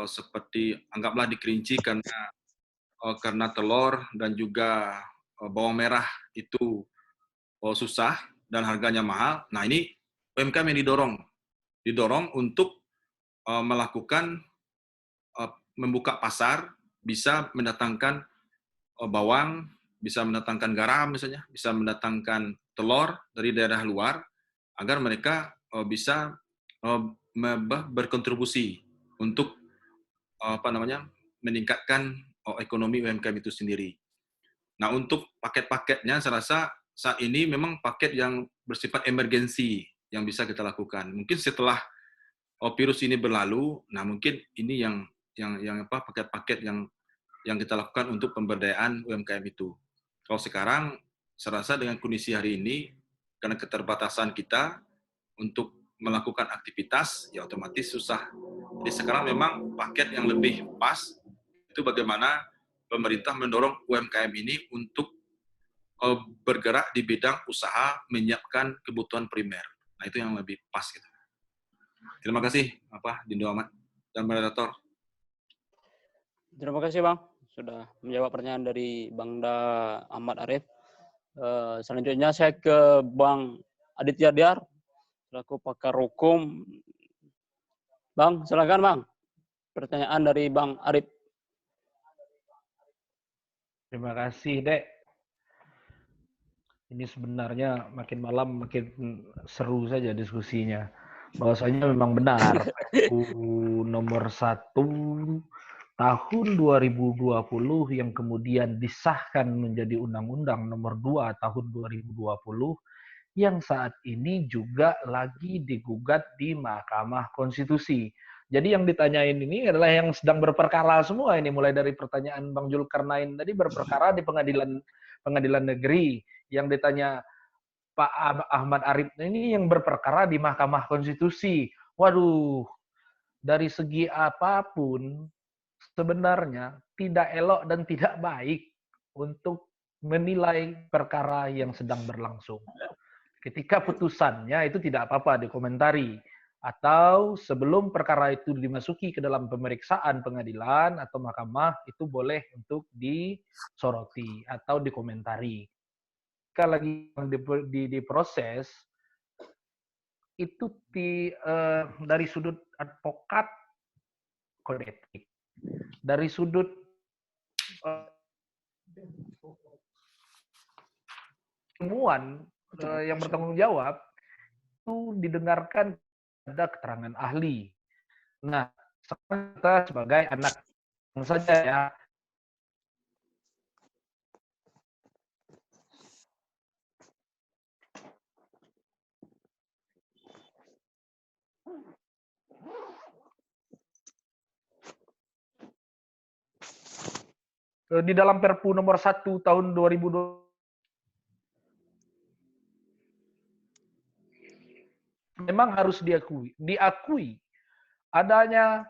seperti anggaplah di Kerinci karena telur dan juga bawang merah itu susah dan harganya mahal. Nah, ini UMKM yang didorong untuk melakukan membuka pasar, bisa mendatangkan bawang, bisa mendatangkan garam misalnya, bisa mendatangkan telur dari daerah luar, agar mereka bisa berkontribusi untuk meningkatkan ekonomi UMKM itu sendiri. Nah, untuk paket-paketnya saya rasa saat ini memang paket yang bersifat emergensi yang bisa kita lakukan. Mungkin setelah virus ini berlalu, nah mungkin ini yang paket-paket yang kita lakukan untuk pemberdayaan UMKM itu. Kalau sekarang, saya rasa dengan kondisi hari ini, karena keterbatasan kita untuk melakukan aktivitas, ya otomatis susah. Jadi sekarang memang paket yang lebih pas, itu bagaimana pemerintah mendorong UMKM ini untuk bergerak di bidang usaha menyiapkan kebutuhan primer. Nah, itu yang lebih pas. Gitu. Terima kasih, Dindo Ahmad dan moderator. Terima kasih, Bang, sudah menjawab pertanyaan dari Bang Ahmad Arif. Selanjutnya saya ke Bang Aditya Diar, selaku pakar hukum. Bang, silakan Bang. Pertanyaan dari Bang Arif. Terima kasih, Dek. Ini sebenarnya makin malam makin seru saja diskusinya. Bahwasanya memang benar, Perpu nomor 1 tahun 2020 yang kemudian disahkan menjadi Undang-Undang nomor 2 tahun 2020 yang saat ini juga lagi digugat di Mahkamah Konstitusi. Jadi yang ditanyain ini adalah yang sedang berperkara semua ini, mulai dari pertanyaan Bang Zulkarnain tadi berperkara di pengadilan negeri, yang ditanya Pak Ahmad Arif ini yang berperkara di Mahkamah Konstitusi. Waduh, dari segi apapun sebenarnya tidak elok dan tidak baik untuk menilai perkara yang sedang berlangsung. Ketika putusannya itu tidak apa-apa dikomentari. Atau sebelum perkara itu dimasuki ke dalam pemeriksaan pengadilan atau mahkamah, itu boleh untuk disoroti atau dikomentari. Jika lagi diproses, itu dari sudut advokat kode etik, dari sudut ilmuwan yang bertanggung jawab, itu didengarkan ada keterangan ahli. Nah, sekarang kita sebagai anak saja ya, di dalam Perpu nomor 1 tahun 2020 memang harus diakui adanya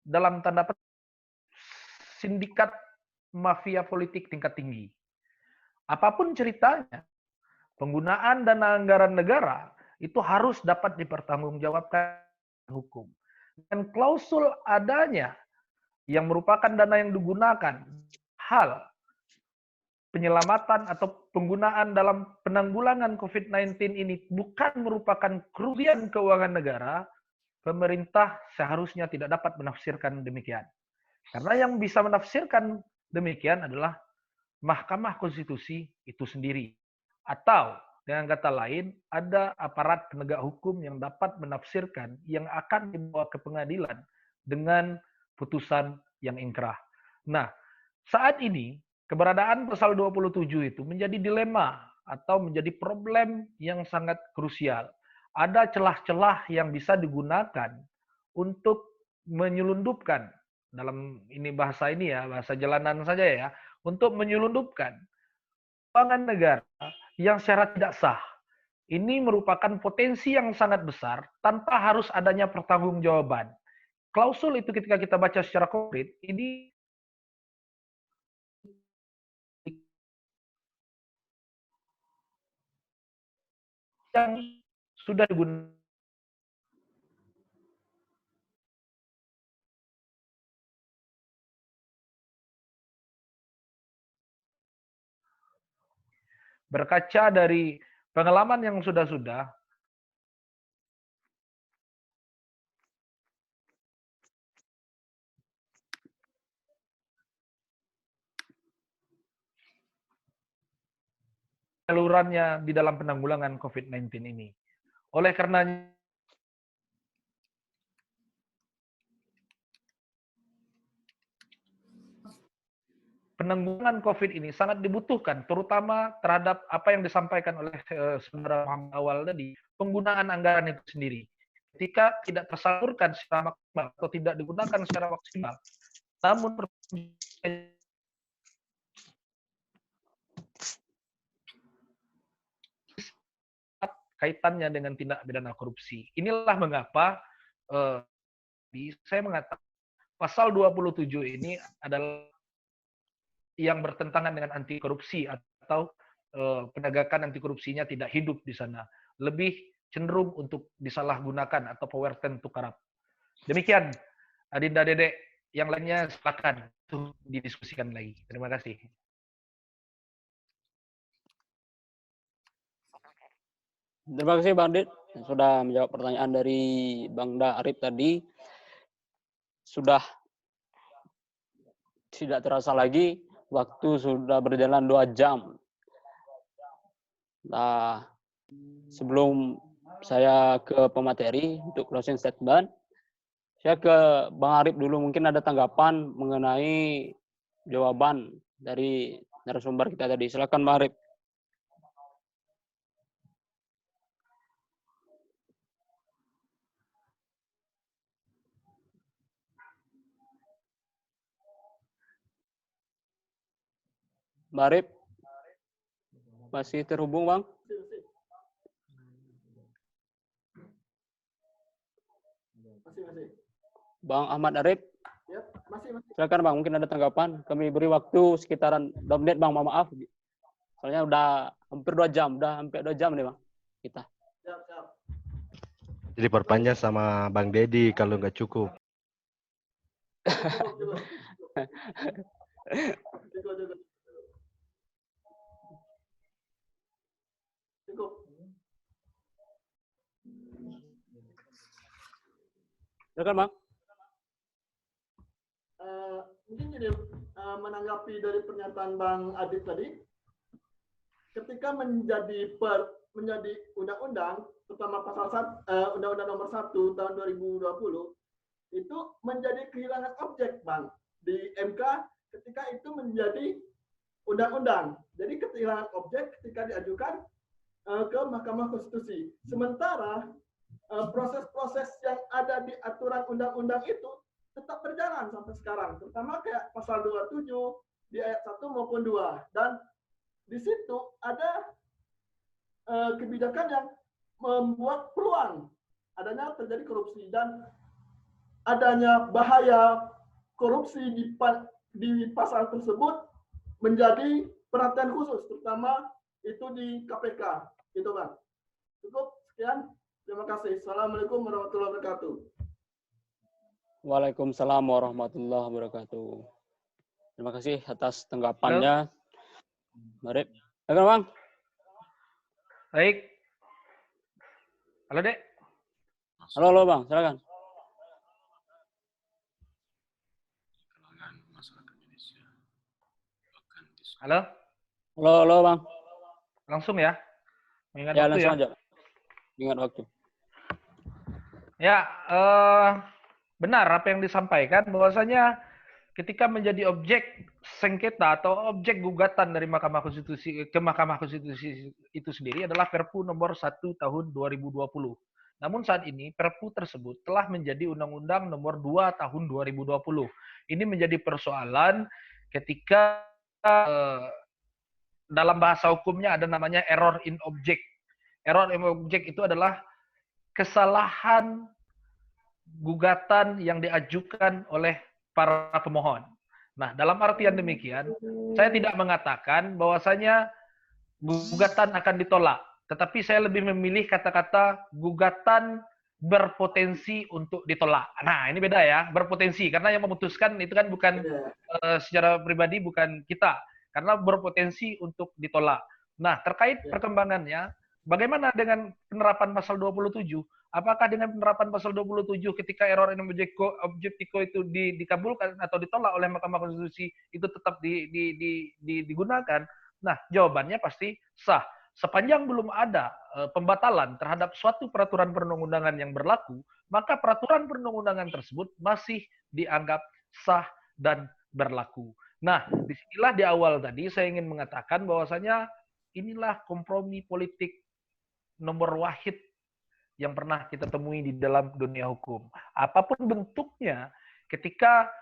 dalam tanda petik sindikat mafia politik tingkat tinggi. Apapun ceritanya, penggunaan dana anggaran negara itu harus dapat dipertanggungjawabkan hukum. Dan klausul adanya yang merupakan dana yang digunakan hal penyelamatan atau penggunaan dalam penanggulangan COVID-19 ini bukan merupakan kerugian keuangan negara, pemerintah seharusnya tidak dapat menafsirkan demikian. Karena yang bisa menafsirkan demikian adalah Mahkamah Konstitusi itu sendiri. Atau dengan kata lain, ada aparat penegak hukum yang dapat menafsirkan yang akan dibawa ke pengadilan dengan putusan yang ingkrah. Nah, saat ini keberadaan pasal 27 itu menjadi dilema atau menjadi problem yang sangat krusial. ada celah-celah yang bisa digunakan untuk menyelundupkan, dalam ini bahasa ini ya, bahasa jalanan saja ya, untuk menyelundupkan keuangan negara yang secara tidak sah. Ini merupakan potensi yang sangat besar tanpa harus adanya pertanggungjawaban. Klausul itu ketika kita baca secara konkret, ini yang sudah digunakan berkaca dari pengalaman yang sudah-sudah, salurannya di dalam penanggulangan COVID-19 ini. Oleh karenanya, penanggulangan COVID ini sangat dibutuhkan, terutama terhadap apa yang disampaikan oleh saudara Muhammad awal tadi, penggunaan anggaran itu sendiri. Ketika tidak tersalurkan secara maksimal atau tidak digunakan secara maksimal, namun kaitannya dengan tindak pidana korupsi. Inilah mengapa saya mengatakan pasal 27 ini adalah yang bertentangan dengan anti korupsi atau penegakan anti korupsinya tidak hidup di sana. Lebih cenderung untuk disalahgunakan atau power turn to corrupt. Demikian, Adinda Dedek. Yang lainnya silakan untuk didiskusikan lagi. Terima kasih. Terima kasih Bang Dit sudah menjawab pertanyaan dari Bang Da Arif tadi. Sudah tidak terasa lagi, waktu sudah berjalan 2 jam. Nah, sebelum saya ke pemateri untuk closing statement, saya ke Bang Arif dulu, mungkin ada tanggapan mengenai jawaban dari narasumber kita tadi. Silakan Bang Arif. Bang Arif, masih terhubung Bang? Masih. Bang Ahmad Arif? Ya, masih. Silakan Bang, mungkin ada tanggapan. Kami beri waktu sekitaran 2 menit Bang, mohon maaf. Soalnya udah hampir 2 jam, nih Bang kita. Siap. Jadi perpanjang sama Bang Dedi kalau nggak cukup. Cukup. Silakan Bang. Mungkin jadi menanggapi dari pernyataan Bang Adit tadi, ketika menjadi undang-undang, terutama pasal Undang-Undang Nomor 1 tahun 2020, itu menjadi kehilangan objek Bang di MK ketika itu menjadi undang-undang. Jadi kehilangan objek ketika diajukan ke Mahkamah Konstitusi. Sementara proses-proses yang ada di aturan undang-undang itu tetap berjalan sampai sekarang, terutama kayak pasal 27 di ayat 1 maupun 2. Dan di situ ada kebijakan yang membuat peluang adanya terjadi korupsi dan adanya bahaya korupsi di pasal tersebut menjadi perhatian khusus, terutama itu di KPK. Gitu Bang. Cukup, sekian. Terima kasih. Assalamualaikum warahmatullahi wabarakatuh. Waalaikumsalam warahmatullahi wabarakatuh. Terima kasih atas tanggapannya. Mari. Silakan Bang. Baik. Halo Dek. Halo Bang, silakan. Halo. Halo Bang. Langsung ya. Mengingat Ya, waktu langsung ya. aja. Ingat waktu. Ya, benar apa yang disampaikan bahwasanya ketika menjadi objek sengketa atau objek gugatan dari Mahkamah Konstitusi ke Mahkamah Konstitusi itu sendiri adalah Perpu nomor 1 tahun 2020. Namun saat ini Perpu tersebut telah menjadi Undang-Undang nomor 2 tahun 2020. Ini menjadi persoalan ketika dalam bahasa hukumnya ada namanya error in object. Error in object itu adalah kesalahan gugatan yang diajukan oleh para pemohon. Nah, dalam artian demikian, saya tidak mengatakan bahwasanya gugatan akan ditolak, tetapi saya lebih memilih kata-kata gugatan berpotensi untuk ditolak. Nah, ini beda ya, berpotensi, karena yang memutuskan itu kan bukan secara pribadi bukan kita, karena berpotensi untuk ditolak. Nah, terkait perkembangannya, bagaimana dengan penerapan pasal 27? Apakah dengan penerapan pasal 27 ketika error in objectio itu dikabulkan atau ditolak oleh Mahkamah Konstitusi itu tetap digunakan? Nah, jawabannya pasti sah. Sepanjang belum ada pembatalan terhadap suatu peraturan perundang-undangan yang berlaku, maka peraturan perundang-undangan tersebut masih dianggap sah dan berlaku. Nah, disinilah di awal tadi saya ingin mengatakan bahwasanya inilah kompromi politik nomor wahid yang pernah kita temui di dalam dunia hukum. Apapun bentuknya, ketika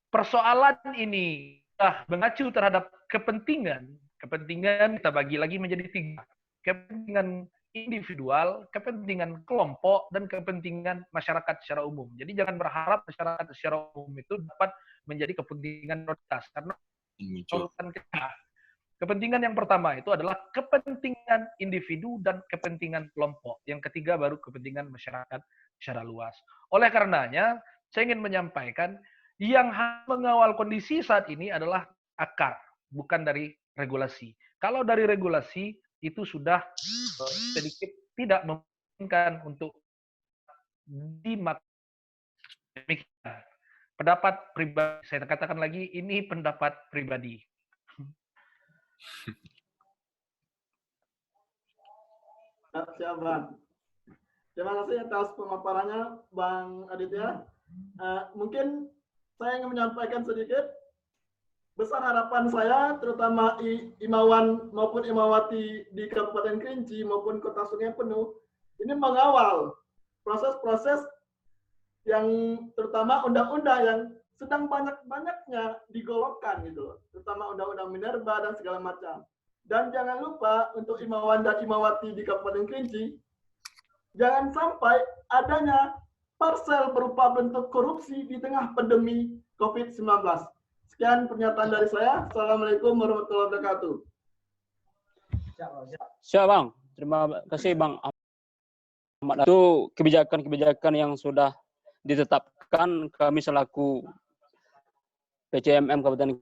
persoalan ini mengacu terhadap kepentingan kita bagi lagi menjadi 3. Kepentingan individual, kepentingan kelompok, dan kepentingan masyarakat secara umum. Jadi jangan berharap masyarakat secara umum itu dapat menjadi kepentingan prioritas. Karena kepentingan yang pertama itu adalah kepentingan individu dan kepentingan kelompok. Yang ketiga baru kepentingan masyarakat secara luas. Oleh karenanya, saya ingin menyampaikan yang mengawal kondisi saat ini adalah akar, bukan dari regulasi. Kalau dari regulasi, itu sudah sedikit tidak memungkinkan untuk dimaksudkan. Pendapat pribadi, saya katakan lagi, ini pendapat pribadi. Siap, Bang. Terima kasih atas pemaparannya, Bang Aditya. Mungkin saya ingin menyampaikan sedikit. Besar harapan saya, terutama Imawan maupun Imawati di Kabupaten Kerinci maupun Kota Sungai Penuh, ini mengawal proses-proses yang terutama undang-undang yang sedang banyak-banyaknya digolokkan gitu loh, terutama undang-undang minerba dan segala macam. Dan jangan lupa untuk Imawan dan Imawati di Kabupaten Kerinci, jangan sampai adanya parsel berupa bentuk korupsi di tengah pandemi COVID-19. Sekian pernyataan dari saya. Assalamualaikum warahmatullahi wabarakatuh. Siap, Bang. Terima kasih, Bang Ahmad. Itu kebijakan-kebijakan yang sudah ditetapkan, kami selaku PCMM Kabupaten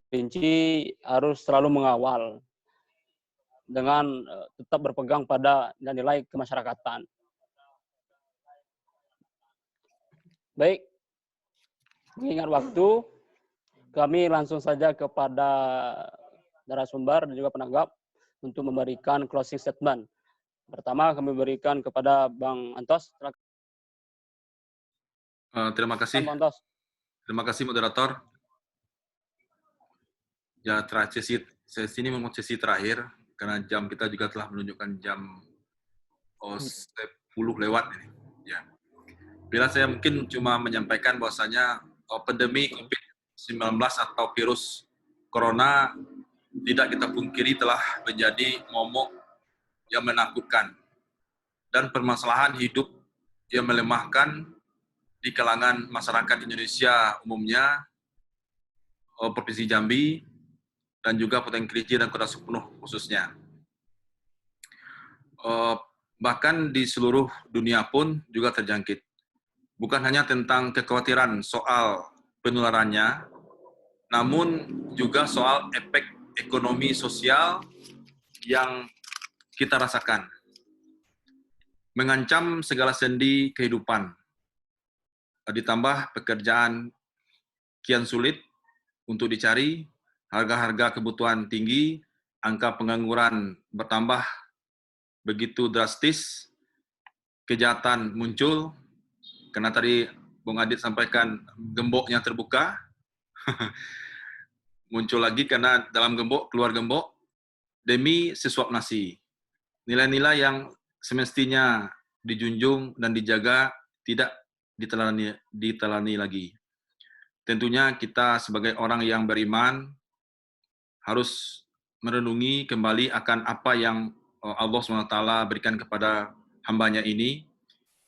Kerinci harus selalu mengawal dengan tetap berpegang pada nilai kemasyarakatan. Baik, mengingat waktu, kami langsung saja kepada narasumber dan juga penanggap untuk memberikan closing statement. Pertama, kami berikan kepada Bang Antos. Terima kasih. Bang Antos. Terima kasih, moderator. Ya, sesi ini memang sesi terakhir, karena jam kita juga telah menunjukkan jam 10 lewat ini. Ya. Bila saya mungkin cuma menyampaikan bahwasanya pandemi COVID-19 atau virus corona tidak kita pungkiri telah menjadi momok yang menakutkan dan permasalahan hidup yang melemahkan di kalangan masyarakat Indonesia umumnya, Provinsi Jambi, dan juga Kabupaten Kerinci dan Kota Supenuh khususnya. Bahkan di seluruh dunia pun juga terjangkit. Bukan hanya tentang kekhawatiran soal penularannya, namun juga soal efek ekonomi sosial yang kita rasakan. Mengancam segala sendi kehidupan. Ditambah pekerjaan kian sulit untuk dicari, harga-harga kebutuhan tinggi, angka pengangguran bertambah begitu drastis, kejahatan muncul, karena tadi Bung Adit sampaikan gemboknya terbuka, muncul lagi karena dalam gembok, keluar gembok, demi sesuap nasi. Nilai-nilai yang semestinya dijunjung dan dijaga tidak ditelani lagi. Tentunya kita sebagai orang yang beriman harus merenungi kembali akan apa yang Allah SWT berikan kepada hambanya ini,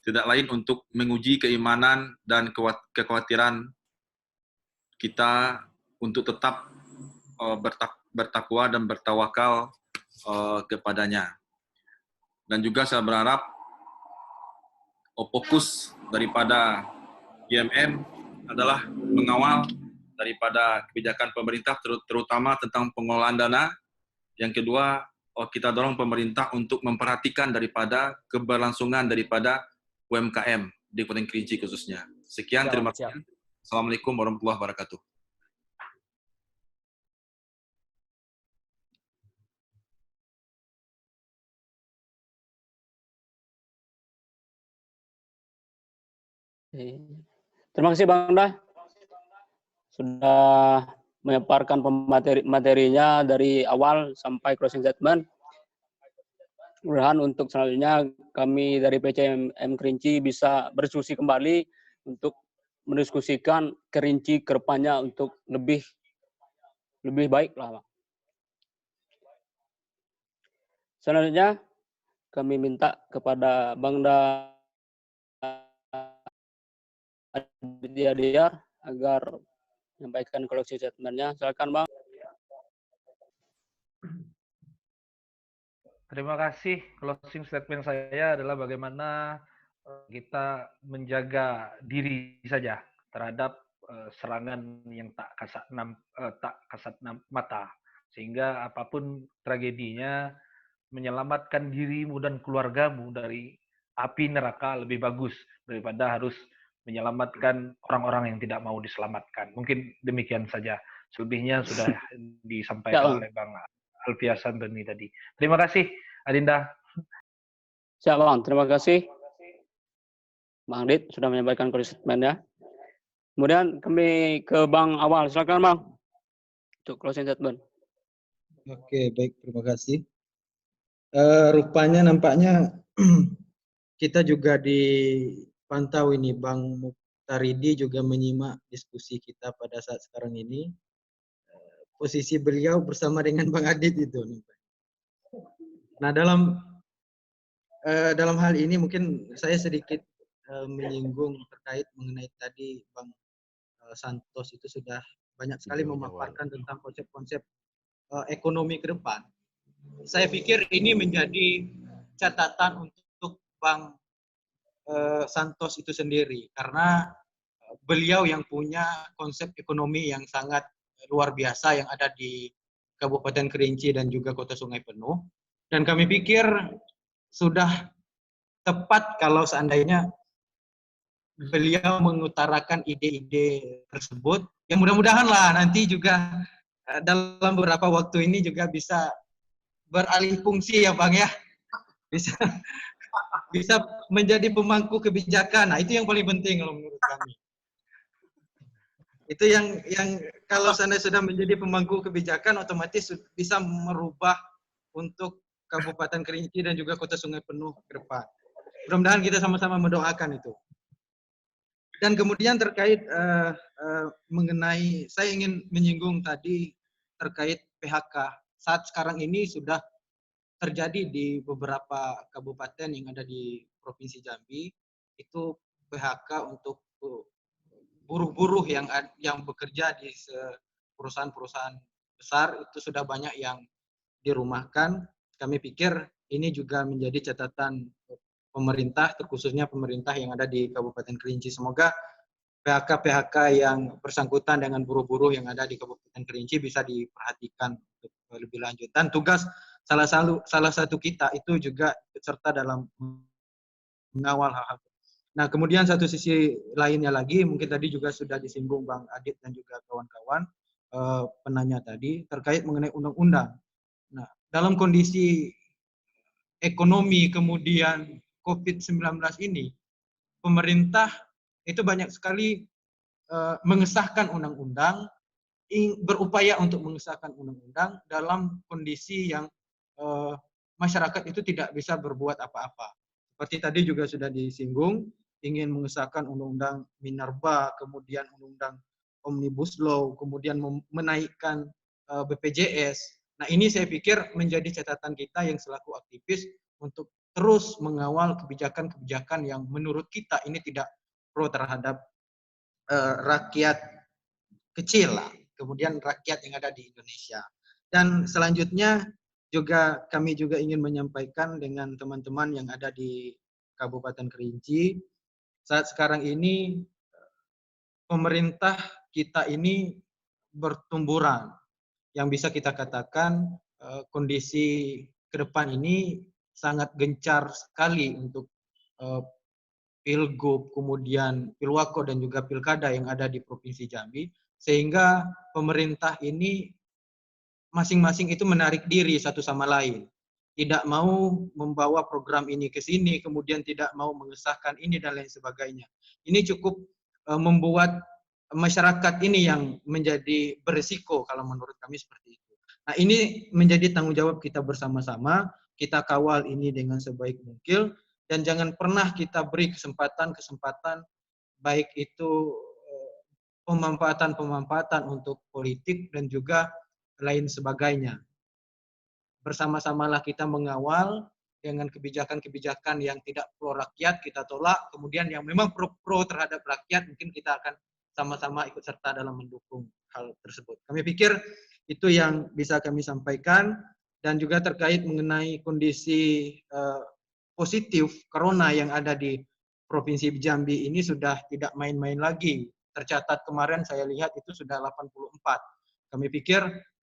tidak lain untuk menguji keimanan dan kekhawatiran kita untuk tetap bertakwa dan bertawakal kepadanya. Dan juga saya berharap fokus daripada GMM adalah mengawal daripada kebijakan pemerintah, terutama tentang pengelolaan dana. Yang kedua, kita dorong pemerintah untuk memperhatikan daripada keberlangsungan daripada UMKM di Kabupaten Kerinci khususnya. Sekian, terima kasih. Assalamualaikum warahmatullahi wabarakatuh. Terima kasih Bang Da sudah menyampaikan materinya dari awal sampai closing statement. Mudah-mudahan untuk selanjutnya kami dari PCM Kerinci bisa berdiskusi kembali untuk mendiskusikan Kerinci ke depannya untuk lebih baik lah, Bang. Selanjutnya kami minta kepada Bang Da Aditya agar menyampaikan closing statement-nya. Silakan Bang. Terima kasih. Closing statement saya adalah bagaimana kita menjaga diri saja terhadap serangan yang tak kasat mata, sehingga apapun tragedinya menyelamatkan dirimu dan keluargamu dari api neraka lebih bagus daripada harus menyelamatkan orang-orang yang tidak mau diselamatkan. Mungkin demikian saja. Selebihnya sudah disampaikan oleh Bang Alfias Antoni tadi. Terima kasih, Adinda. Siap, Bang. Terima kasih. Bang Adit sudah menyampaikan statement-nya. Kemudian kami ke Bang Awal. Silakan, Bang. Untuk closing statement. Oke, baik. Terima kasih. Rupanya nampaknya kita juga dipantau ini, Bang Mukhtaridi juga menyimak diskusi kita pada saat sekarang ini. Posisi beliau bersama dengan Bang Adit itu. Nah, dalam hal ini mungkin saya sedikit menyinggung terkait mengenai tadi Bang Santos itu sudah banyak sekali memaparkan tentang konsep-konsep ekonomi ke depan. Saya pikir ini menjadi catatan untuk Bang Santos itu sendiri, karena beliau yang punya konsep ekonomi yang sangat luar biasa yang ada di Kabupaten Kerinci dan juga Kota Sungai Penuh. Dan kami pikir sudah tepat kalau seandainya beliau mengutarakan ide-ide tersebut. Yang mudah-mudahan lah nanti juga dalam beberapa waktu ini juga bisa beralih fungsi ya Bang ya. Bisa menjadi pemangku kebijakan. Nah, itu yang paling penting kalau menurut kami. Itu yang kalau sana sudah menjadi pemangku kebijakan otomatis bisa merubah untuk Kabupaten Kerinci dan juga Kota Sungai Penuh ke depan. Mudah-mudahan kita sama-sama mendoakan itu. Dan kemudian terkait mengenai, saya ingin menyinggung tadi terkait PHK. Saat sekarang ini sudah terjadi di beberapa kabupaten yang ada di Provinsi Jambi, itu PHK untuk buruh-buruh yang bekerja di perusahaan-perusahaan besar, itu sudah banyak yang dirumahkan. Kami pikir ini juga menjadi catatan pemerintah, terkhususnya pemerintah yang ada di Kabupaten Kerinci. Semoga PHK yang bersangkutan dengan buruh-buruh yang ada di Kabupaten Kerinci bisa diperhatikan lebih lanjut. Dan tugas salah satu kita itu juga serta dalam mengawal hal-hal. Nah, kemudian satu sisi lainnya lagi, mungkin tadi juga sudah disinggung Bang Adit dan juga kawan-kawan penanya tadi terkait mengenai undang-undang. Nah, dalam kondisi ekonomi kemudian COVID-19 ini, pemerintah itu banyak sekali mengesahkan undang-undang berupaya untuk mengesahkan undang-undang dalam kondisi yang masyarakat itu tidak bisa berbuat apa-apa. Seperti tadi juga sudah disinggung, ingin mengesahkan undang-undang Minerba, kemudian undang-undang Omnibus Law, kemudian menaikkan BPJS. Nah, ini saya pikir menjadi catatan kita yang selaku aktivis untuk terus mengawal kebijakan-kebijakan yang menurut kita ini tidak pro terhadap rakyat kecil lah, kemudian rakyat yang ada di Indonesia. Dan selanjutnya juga kami juga ingin menyampaikan dengan teman-teman yang ada di Kabupaten Kerinci, saat sekarang ini pemerintah kita ini bertumburan, yang bisa kita katakan kondisi ke depan ini sangat gencar sekali untuk Pilgub, kemudian Pilwako dan juga Pilkada yang ada di Provinsi Jambi, sehingga pemerintah ini masing-masing itu menarik diri satu sama lain. Tidak mau membawa program ini ke sini, kemudian tidak mau mengesahkan ini dan lain sebagainya. Ini cukup membuat masyarakat ini yang menjadi berisiko kalau menurut kami seperti itu. Nah, ini menjadi tanggung jawab kita bersama-sama, kita kawal ini dengan sebaik mungkin, dan jangan pernah kita beri kesempatan-kesempatan baik itu pemanfaatan untuk politik dan juga lain sebagainya. Bersama-samalah kita mengawal dengan kebijakan-kebijakan yang tidak pro rakyat, kita tolak, kemudian yang memang pro terhadap rakyat, mungkin kita akan sama-sama ikut serta dalam mendukung hal tersebut. Kami pikir itu yang bisa kami sampaikan, dan juga terkait mengenai kondisi positif corona yang ada di Provinsi Jambi ini sudah tidak main-main lagi. Tercatat kemarin saya lihat itu sudah 84. Kami pikir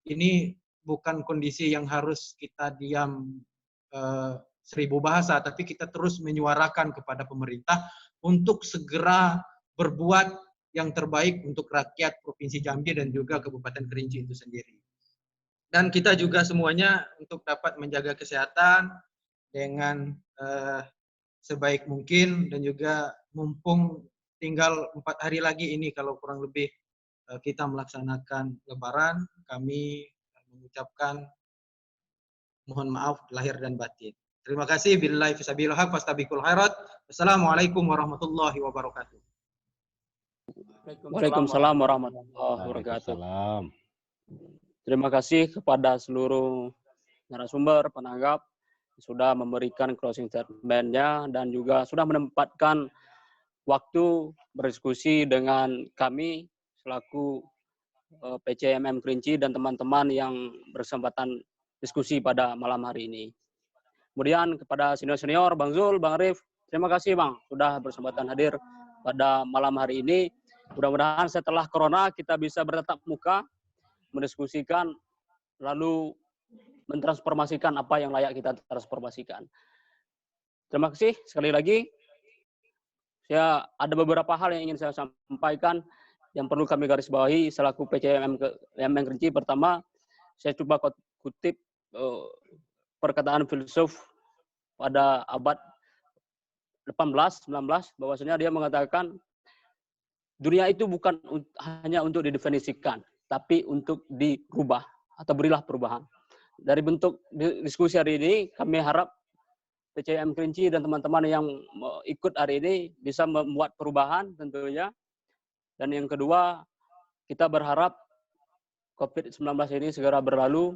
ini bukan kondisi yang harus kita diam 1000 bahasa, tapi kita terus menyuarakan kepada pemerintah untuk segera berbuat yang terbaik untuk rakyat Provinsi Jambi dan juga Kabupaten Kerinci itu sendiri. Dan kita juga semuanya untuk dapat menjaga kesehatan dengan sebaik mungkin, dan juga mumpung tinggal 4 hari lagi ini kalau kurang lebih kita melaksanakan Lebaran, kami mengucapkan mohon maaf lahir dan batin. Terima kasih. Billahi fisabilillah haq fastabiqul khairat. Wassalamualaikum warahmatullahi wabarakatuh. Waalaikumsalam warahmatullahi wabarakatuh. Terima kasih kepada seluruh narasumber, penanggap, sudah memberikan closing statement-nya dan juga sudah menempatkan waktu berdiskusi dengan kami selaku PCMM Kerinci dan teman-teman yang bersempatan diskusi pada malam hari ini. Kemudian kepada senior-senior, Bang Zul, Bang Arif, terima kasih Bang sudah bersempatan hadir pada malam hari ini. Mudah-mudahan setelah corona kita bisa bertatap muka, mendiskusikan, lalu mentransformasikan apa yang layak kita transformasikan. Terima kasih sekali lagi. Saya ada beberapa hal yang ingin saya sampaikan yang perlu kami garis bawahi selaku PCMM Kerinci. Pertama, saya coba kutip perkataan filsuf pada abad 18-19, bahwasanya dia mengatakan dunia itu bukan hanya untuk didefinisikan, tapi untuk dirubah atau berilah perubahan. Dari bentuk diskusi hari ini, kami harap PCMM Kerinci dan teman-teman yang ikut hari ini bisa membuat perubahan tentunya. Dan yang kedua, kita berharap COVID-19 ini segera berlalu,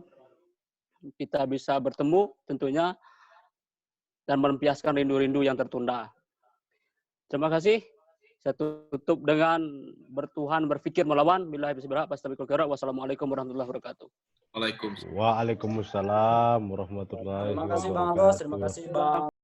kita bisa bertemu tentunya, dan melampiaskan rindu-rindu yang tertunda. Terima kasih. Saya tutup dengan bertuhan, berfikir, melawan. Billahi bismillah, fastabiqul khairat. Wassalamualaikum warahmatullahi wabarakatuh. Waalaikumsalam. Waalaikumsalam warahmatullahi wabarakatuh. Terima kasih Bang Agus, terima kasih Bang